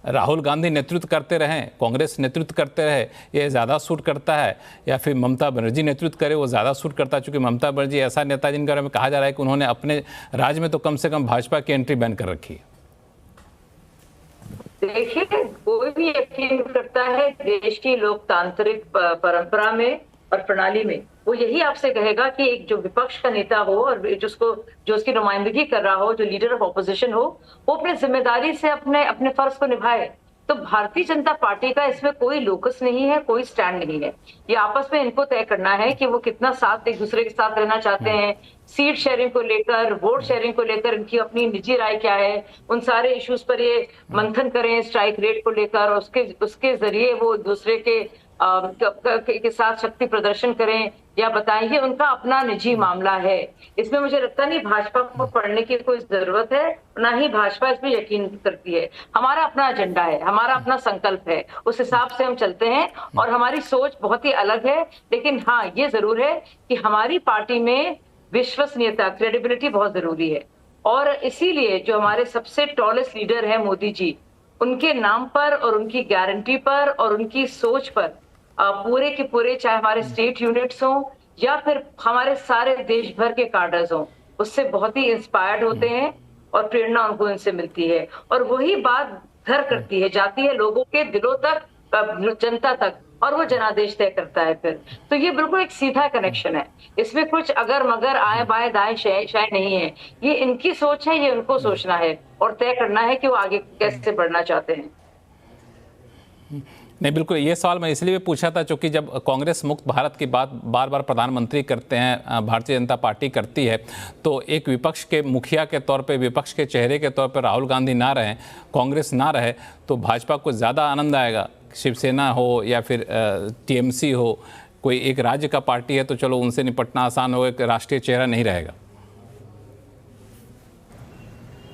राहुल गांधी नेतृत्व करते रहें, कांग्रेस नेतृत्व करते रहे, ये ज़्यादा सूट करता है, या फिर ममता बनर्जी नेतृत्व करे वो ज़्यादा सूट करता है? चूँकि ममता बनर्जी ऐसा नेता जिनके बारे में कहा जा रहा है कि उन्होंने अपने राज्य में तो कम से कम भाजपा की एंट्री बैन कर रखी है। देखिए, कोई भी यकीन करता है देश की लोकतांत्रिक परंपरा में और प्रणाली में, वो यही आपसे कहेगा कि एक जो विपक्ष का नेता हो और जो उसकी नुमाइंदगी कर रहा हो, जो लीडर ऑफ ऑपोजिशन हो, वो अपनी जिम्मेदारी से अपने फर्ज को निभाए। तो भारतीय जनता पार्टी का इसमें कोई लोकस नहीं है, कोई स्टैंड नहीं है। ये आपस में इनको तय करना है कि वो कितना साथ एक दूसरे के साथ रहना चाहते हैं। सीट शेयरिंग को लेकर, वोट शेयरिंग को लेकर इनकी अपनी निजी राय क्या है, उन सारे इश्यूज पर ये मंथन करें, स्ट्राइक रेट को लेकर, और उसके जरिए वो एक दूसरे के साथ शक्ति प्रदर्शन करें या बताएं। ये उनका अपना निजी मामला है। इसमें मुझे लगता नहीं भाजपा को पढ़ने की कोई जरूरत है, ना ही भाजपा इसमें यकीन करती है। हमारा अपना एजेंडा है, हमारा अपना संकल्प है, उस हिसाब से हम चलते हैं और हमारी सोच बहुत ही अलग है। लेकिन हाँ, ये जरूर है कि हमारी पार्टी में विश्वसनीयता, क्रेडिबिलिटी बहुत जरूरी है। और इसीलिए जो हमारे सबसे टॉलेस्ट लीडर है मोदी जी, उनके नाम पर और उनकी गारंटी पर और उनकी सोच पर पूरे के पूरे, चाहे हमारे स्टेट यूनिट्स हों या फिर हमारे सारे देश भर के कार्डर्स हों, उससे बहुत ही इंस्पायर्ड होते हैं और प्रेरणा उनको इनसे मिलती है। और वही बात घर करती है, जाती है लोगों के दिलों तक, जनता तक, और वो जनादेश तय करता है फिर। तो ये बिल्कुल एक सीधा कनेक्शन है, इसमें कुछ अगर मगर आए बाएं दाएं शायद नहीं है। ये इनकी सोच है, ये उनको सोचना है और तय करना है कि वो आगे कैसे बढ़ना चाहते हैं। नहीं, बिल्कुल, ये सवाल मैं इसलिए भी पूछा था क्योंकि जब कांग्रेस मुक्त भारत की बात बार बार प्रधानमंत्री करते हैं, भारतीय जनता पार्टी करती है, तो एक विपक्ष के मुखिया के तौर पे, विपक्ष के चेहरे के तौर पे राहुल गांधी ना रहें, कांग्रेस ना रहे, तो भाजपा को ज़्यादा आनंद आएगा। शिवसेना हो या फिर टीएमसी हो, कोई एक राज्य का पार्टी है तो चलो उनसे निपटना आसान होगा, एक राष्ट्रीय चेहरा नहीं रहेगा।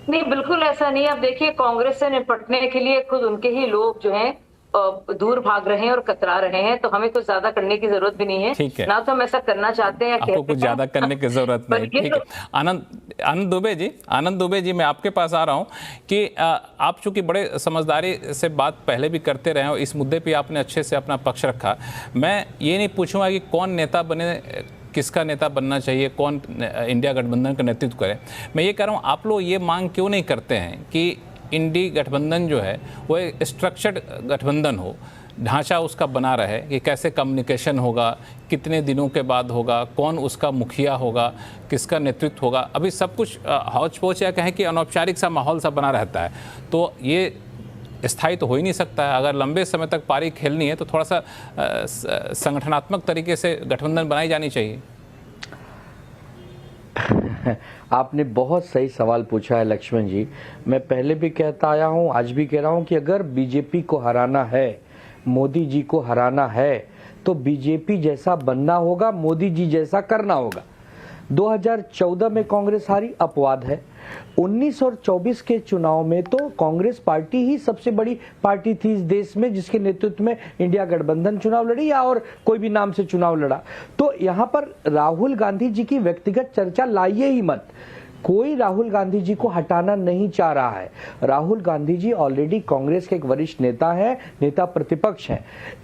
नहीं, बिल्कुल ऐसा नहीं। अब देखिए, कांग्रेस से निपटने के लिए खुद उनके ही लोग जो हैं दूर भाग रहे हैं और कतरा रहे हैं, तो हमें कुछ ज्यादा करने की जरूरत भी नहीं है। ठीक है, ना तो हम ऐसा करना चाहते हैं, आपको कुछ ज्यादा करने की जरूरत नहीं। ठीक है, आनंद दुबे जी, मैं आपके पास आ रहा हूं कि आप चूंकि बड़े समझदारी से बात पहले भी करते रहे हो, इस मुद्दे पे आपने अच्छे से अपना पक्ष रखा। मैं ये नहीं पूछूंगा कि कौन नेता बने, किसका नेता बनना चाहिए, कौन इंडिया गठबंधन का नेतृत्व करे। मैं ये कह रहा हूँ, आप लोग ये मांग क्यों नहीं करते हैं कि इंडी गठबंधन जो है वो एक स्ट्रक्चर्ड गठबंधन हो, ढांचा उसका बना रहे कि कैसे कम्युनिकेशन होगा, कितने दिनों के बाद होगा, कौन उसका मुखिया होगा, किसका नेतृत्व होगा। अभी सब कुछ हौच पौच या कहें कि अनौपचारिक सा माहौल सा बना रहता है, तो ये स्थायी तो हो ही नहीं सकता है। अगर लंबे समय तक पारी खेलनी है तो थोड़ा सा संगठनात्मक तरीके से गठबंधन बनाई जानी चाहिए। आपने बहुत सही सवाल पूछा है लक्ष्मण जी। मैं पहले भी कहता आया हूं, आज भी कह रहा हूं कि अगर बीजेपी को हराना है, मोदी जी को हराना है, तो बीजेपी जैसा बनना होगा, मोदी जी जैसा करना होगा। 2014 में कांग्रेस हारी, अपवाद है। 19 और 24 के चुनाव में तो कांग्रेस पार्टी ही सबसे बड़ी पार्टी थी इस देश में, जिसके नेतृत्व में इंडिया गठबंधन चुनाव लड़ी या और कोई भी नाम से चुनाव लड़ा। तो यहां पर राहुल गांधी जी की व्यक्तिगत चर्चा लाइए ही मत। कोई राहुल गांधी जी को हटाना नहीं चाह रहा है। राहुल गांधी जी ऑलरेडी कांग्रेस के एक वरिष्ठ नेता है, नेता प्रतिपक्ष हैं।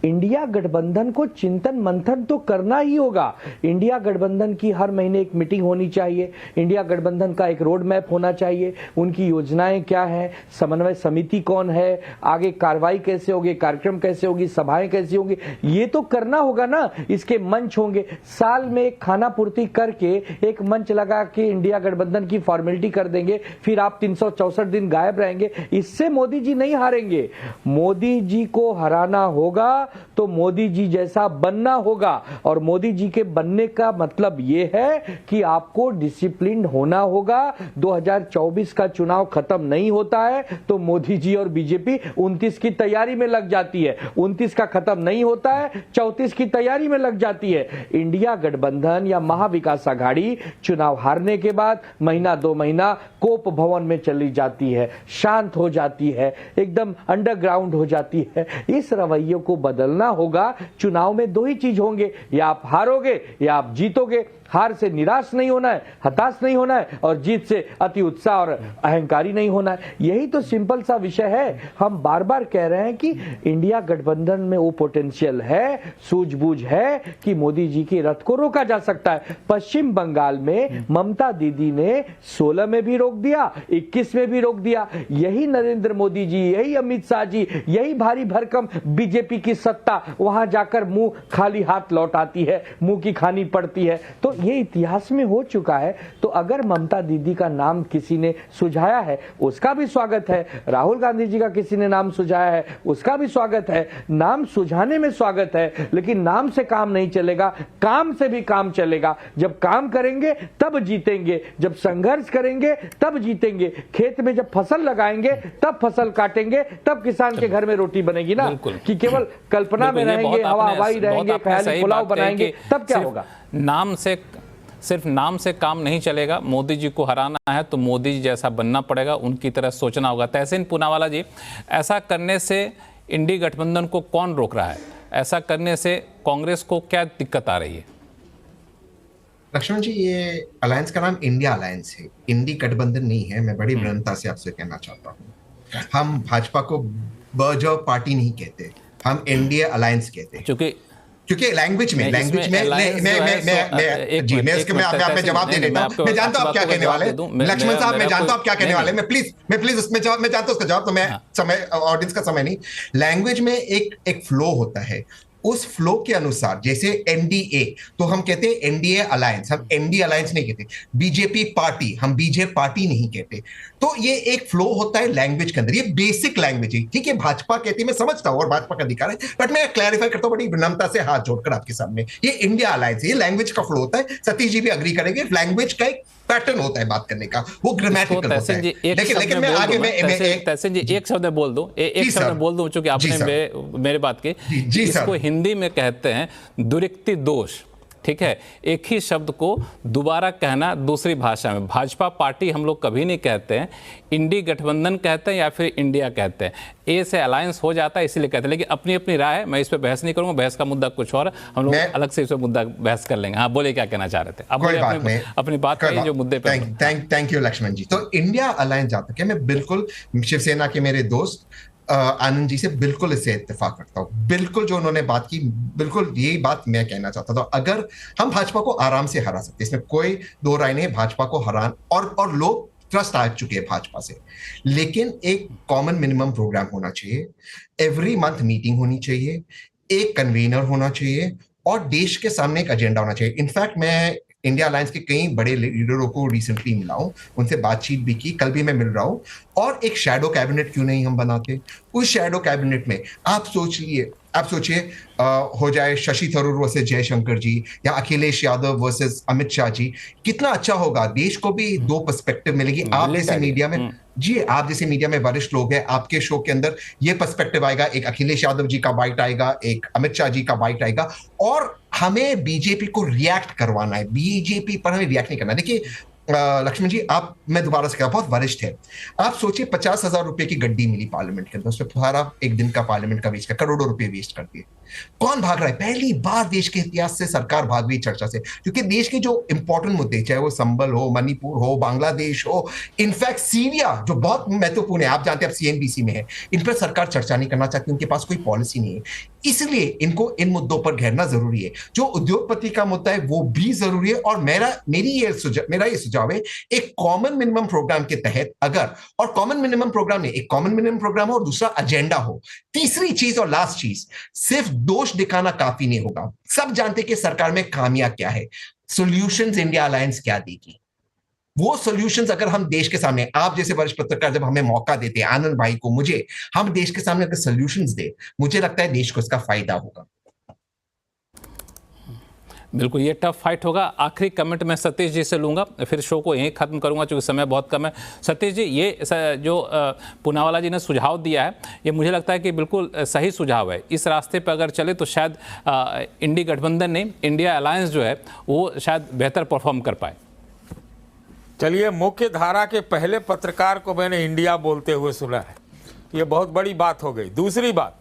इंडिया गठबंधन को चिंतन मंथन तो करना ही होगा। इंडिया गठबंधन की हर महीने एक मीटिंग होनी चाहिए, इंडिया गठबंधन का एक रोड मैप होना चाहिए, उनकी योजनाएं क्या है, समन्वय समिति कौन है, आगे कार्रवाई कैसे होगी, कार्यक्रम कैसे होगी, सभाएं कैसी होगी, ये तो करना होगा ना। इसके मंच होंगे, साल में एक खाना पूर्ति करके एक मंच लगा के इंडिया गठबंधन की फॉर्मेलिटी कर देंगे, फिर आप 364 दिन गायब रहेंगे। इससे मोदी जी नहीं हारेंगे। मोदी जी को हराना होगा तो मोदी जी जैसा बनना होगा, और मोदी जी के बनने का मतलब यह है कि आपको डिसिप्लिन होना होगा। 2024 का चुनाव खत्म नहीं होता है तो मोदी जी और बीजेपी 29 की तैयारी में लग जाती है। 29 का खत्म नहीं होता है, 34 की तैयारी में लग जाती है। इंडिया गठबंधन या महाविकास आघाड़ी चुनाव हारने के बाद महीना 2 महीना कोप भवन में चली जाती है, शांत हो जाती है, एकदम अंडरग्राउंड हो जाती है। इस रवैये को बदलना होगा। चुनाव में 2 ही चीज होंगे, या आप हारोगे या आप जीतोगे। हार से निराश नहीं होना है, हताश नहीं होना है और जीत से अति उत्साह और अहंकारी नहीं होना है। यही तो सिंपल सा विषय है। हम बार बार कह रहे हैं कि इंडिया गठबंधन में वो पोटेंशियल है, सूझबूझ है कि मोदी जी के रथ को रोका जा सकता है। पश्चिम बंगाल में ममता दीदी ने 16 में भी रोक दिया, 21 में भी रोक दिया। यही नरेंद्र मोदी जी, यही अमित शाह जी, यही भारी भरकम बीजेपी की सत्ता वहां जाकर मुंह खाली हाथ लौट आती है, मुंह की खानी पड़ती है। तो ये इतिहास में हो चुका है। तो अगर ममता दीदी का नाम किसी ने सुझाया है उसका भी स्वागत है, राहुल गांधी जी का किसी ने नाम सुझाया है उसका भी स्वागत है। नाम सुझाने में स्वागत है, लेकिन नाम से काम नहीं चलेगा, काम से भी काम चलेगा। जब काम करेंगे तब जीतेंगे, जब संघर्ष करेंगे तब जीतेंगे। खेत में जब फसल लगाएंगे तब फसल काटेंगे, तब किसान के घर में रोटी बनेगी ना, कि केवल कल्पना में रहेंगे, हवा हवाई रहेंगे, ख्याली पुलाव बनाएंगे, तब क्या होगा? सिर्फ नाम से काम नहीं चलेगा। मोदी जी को हराना है तो मोदी जी जैसा बनना पड़ेगा, उनकी तरह सोचना होगा। तहसीन पूनावाला जी, ऐसा करने से इंडी गठबंधन को कौन रोक रहा है? ऐसा करने से कांग्रेस को क्या दिक्कत आ रही है? लक्ष्मण जी, ये अलायंस का नाम इंडिया अलायंस है, इंडी गठबंधन नहीं है। मैं बड़ी विनम्रता से आपसे कहना चाहता हूँ, हम भाजपा को बर्जर पार्टी नहीं कहते, हम इंडिया अलायंस कहते हैं। क्योंकि लैंग्वेज में मैं जवाब दे देता हूँ। मैं जानता हूँ आप क्या कहने वाले, लक्ष्मण साहब, मैं जानता हूँ आप क्या कहने वाले। मैं प्लीज उसमें जवाब, मैं जानता हूँ उसका जवाब, तो मैं समय, ऑडियंस का समय नहीं। लैंग्वेज में एक फ्लो होता है, उस फ्लो के अनुसार, जैसे एनडीए तो हम कहते हैं एनडीए अलायंस, हम एनडीए अलायंस नहीं कहते। बीजेपी पार्टी हम बीजेपी पार्टी नहीं कहते। तो ये एक फ्लो होता है लैंग्वेज के अंदर, ये बेसिक लैंग्वेज है। ठीक है, भाजपा कहती है, मैं समझता हूँ और भाजपा का अधिकार है, बट मैं क्लैरिफाई करता हूँ बड़ी विनम्रता से हाथ जोड़कर आपके सामने। ये इंडिया अलायंस है, ये लैंग्वेज का फ्लो होता है। सतीश जी भी अग्री करेंगे, लैंग्वेज का एक पैटर्न होता है बात करने का, वो ग्रामेटिकल होता है। लेकिन मैं आगे तहसीन जी एक शब्द में बोल दूं, एक शब्द में बोल दूं, चूंकि आपने मेरे बात की, इसको हिंदी में कहते हैं दुरिक्ति दोष। ठीक है, एक ही शब्द को दोबारा कहना दूसरी भाषा में। भाजपा पार्टी हम लोग कभी नहीं कहते हैं, इंडी गठबंधन कहते हैं या फिर इंडिया कहते हैं। ए से अलायंस हो जाता है इसीलिए कहते हैं, लेकिन अपनी अपनी राय है, मैं इस पर बहस नहीं करूंगा। बहस का मुद्दा कुछ और, हम लोग अलग से इस पर मुद्दा बहस कर लेंगे। हाँ, बोले क्या कहना चाह रहे थे अब? अपनी बात करिए जो मुद्दे पे। थैंक यू लक्ष्मण जी। तो इंडिया अलायंस जाता है, मैं बिल्कुल शिवसेना के मेरे दोस्त आनंद जी से बिल्कुल इससे इत्तेफाक रखता हूं। बिल्कुल जो उन्होंने बात की, बिल्कुल यही बात मैं कहना चाहता था। अगर हम भाजपा को आराम से हरा सकते, इसमें कोई दो राय नहीं, भाजपा को हरा, और लोग ट्रस्ट आ चुके हैं भाजपा से, लेकिन एक कॉमन मिनिमम प्रोग्राम होना चाहिए, एवरी मंथ मीटिंग होनी चाहिए, एक कन्वीनर होना चाहिए और देश के सामने एक एजेंडा होना चाहिए। इनफैक्ट मैं इंडिया अलायंस के कई बड़े लीडरों को रिसेंटली मिला हूं, उनसे बातचीत भी की, कल भी मैं मिल रहा हूं। और एक शैडो कैबिनेट क्यों नहीं हम बनाते? उस शैडो कैबिनेट में आप सोचिए हो जाए शशि थरूर वर्सेस जयशंकर जी या अखिलेश यादव वर्सेस अमित शाह जी, कितना अच्छा होगा। देश को भी दो पर्सपेक्टिव मिलेगी। आप जैसे मीडिया में आप जैसे मीडिया में वरिष्ठ लोग हैं, आपके शो के अंदर ये पर्सपेक्टिव आएगा, एक अखिलेश यादव जी का बाइट आएगा, एक अमित शाह जी का बाइट आएगा। और हमें बीजेपी को रिएक्ट करवाना है, बीजेपी पर हमें रिएक्ट नहीं करना। देखिए लक्ष्मण जी, आप, मैं दोबारा से कहा, बहुत वरिष्ठ है। आप सोचिए 50,000 रुपए की गड्डी मिली पार्लियामेंट के अंदर, उसमें सारा एक दिन का पार्लियामेंट का वेस्ट कर, करोड़ों रुपए वेस्ट कर दिए। कौन भाग रहा है? पहली बार देश के इतिहास से सरकार भाग रही चर्चा से, क्योंकि देश के जो इंपॉर्टेंट मुद्दे, चाहे वो संबल हो, मणिपुर हो, बांग्लादेश हो, इनफैक्ट सीरिया जो बहुत महत्वपूर्ण है, आप जानते हैं, आप सीएनबीसी में है, इन पर सरकार चर्चा नहीं करना चाहती, उनके पास कोई पॉलिसी नहीं है। इसलिए इनको इन मुद्दों पर घेरना जरूरी है। जो उद्योगपति का मुद्दा है वो भी जरूरी है। और मेरा ये सुझाव है, एक कॉमन मिनिमम प्रोग्राम के तहत, अगर, और कॉमन मिनिमम प्रोग्राम नहीं, एक कॉमन मिनिमम प्रोग्राम हो और दूसरा एजेंडा हो। तीसरी चीज और लास्ट चीज, सिर्फ दोष दिखाना काफी नहीं होगा। सब जानते कि सरकार में खामियां क्या है, सॉल्यूशंस इंडिया अलायंस क्या देगी। वो सॉल्यूशंस अगर हम देश के सामने, आप जैसे वरिष्ठ पत्रकार जब हमें मौका देते हैं, आनंद भाई को, मुझे, हम देश के सामने अगर सॉल्यूशंस दे, मुझे लगता है देश को इसका फायदा होगा। बिल्कुल, ये टफ फाइट होगा। आखिरी कमेंट मैं सतीश जी से लूँगा, फिर शो को यहीं ख़त्म करूँगा क्योंकि समय बहुत कम है। सतीश जी, ये जो पूनावाला जी ने सुझाव दिया है, ये मुझे लगता है कि बिल्कुल सही सुझाव है। इस रास्ते पर अगर चले तो शायद इंडी गठबंधन नहीं, इंडिया अलायंस जो है वो शायद बेहतर परफॉर्म कर पाए। चलिए, मुख्य धारा के पहले पत्रकार को मैंने इंडिया बोलते हुए सुना है, ये बहुत बड़ी बात हो गई। दूसरी बात,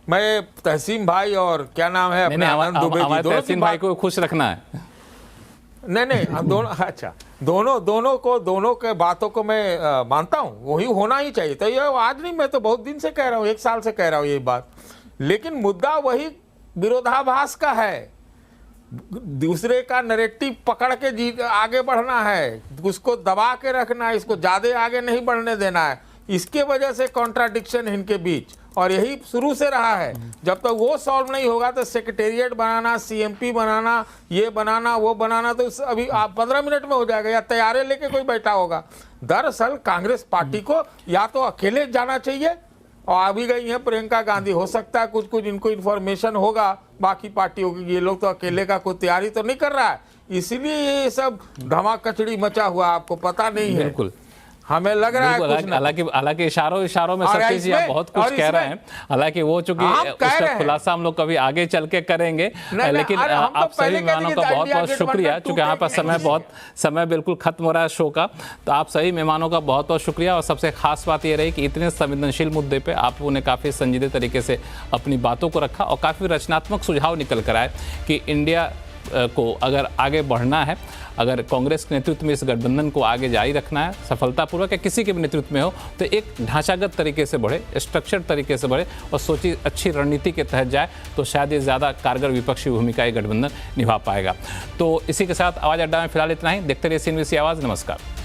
मैं तहसीन भाई और क्या नाम है अपने आनंद दुबे जी, तहसीन भाई को खुश रखना है। नहीं हम दोनों अच्छा दोनों के बातों को मैं मानता हूँ, वही होना ही चाहिए। तो ये आज नहीं, मैं तो बहुत दिन से कह रहा हूँ, 1 साल से कह रहा हूँ ये बात। लेकिन मुद्दा वही विरोधाभास का है, दूसरे का नैरेटिव पकड़ के आगे बढ़ना है, उसको दबा के रखना है, इसको ज़्यादा आगे नहीं बढ़ने देना है। इसके वजह से कॉन्ट्राडिक्शन है इनके बीच, और यही शुरू से रहा है। जब तक वो सॉल्व नहीं होगा तो सेक्रेटेरिएट बनाना, सीएमपी बनाना, ये बनाना वो बनाना, तो अभी 15 मिनट में हो जाएगा, या तैयारी लेके कोई बैठा होगा। दरअसल कांग्रेस पार्टी को या तो अकेले जाना चाहिए, और अभी गई हैं प्रियंका गांधी, हो सकता है कुछ इनको इन्फॉर्मेशन होगा बाकी पार्टियों की, ये लोग तो अकेले का कोई तैयारी तो नहीं कर रहा है, इसीलिए ये सब धमाकचड़ी मचा हुआ, आपको पता नहीं है। बिल्कुल हमें लग रहा है कुछ ना, हालांकि इशारों में सतीश जी आप बहुत कुछ कह रहे हैं। हालांकि वो चूंकि उसका खुलासा हम लोग कभी आगे चल के करेंगे, लेकिन आप सभी मेहमानों का बहुत बहुत शुक्रिया, चूंकि यहाँ पर समय बिल्कुल खत्म हो रहा है शो का। तो आप सभी मेहमानों का बहुत बहुत शुक्रिया, और सबसे खास बात ये रही कि इतने संवेदनशील मुद्दे पर आपने काफ़ी संजीदे तरीके से अपनी बातों को रखा, और काफ़ी रचनात्मक सुझाव निकल कर आए कि इंडिया को अगर आगे बढ़ना है, अगर कांग्रेस के नेतृत्व में इस गठबंधन को आगे जारी रखना है सफलतापूर्वक, या किसी के भी नेतृत्व में हो, तो एक ढांचागत तरीके से बढ़े, स्ट्रक्चर्ड तरीके से बढ़े, और सोची अच्छी रणनीति के तहत जाए, तो शायद ये ज़्यादा कारगर विपक्षी भूमिका ये गठबंधन निभा पाएगा। तो इसी के साथ आवाज़ अड्डा में फिलहाल इतना ही। देखते रहिए CNBC आवाज़। नमस्कार।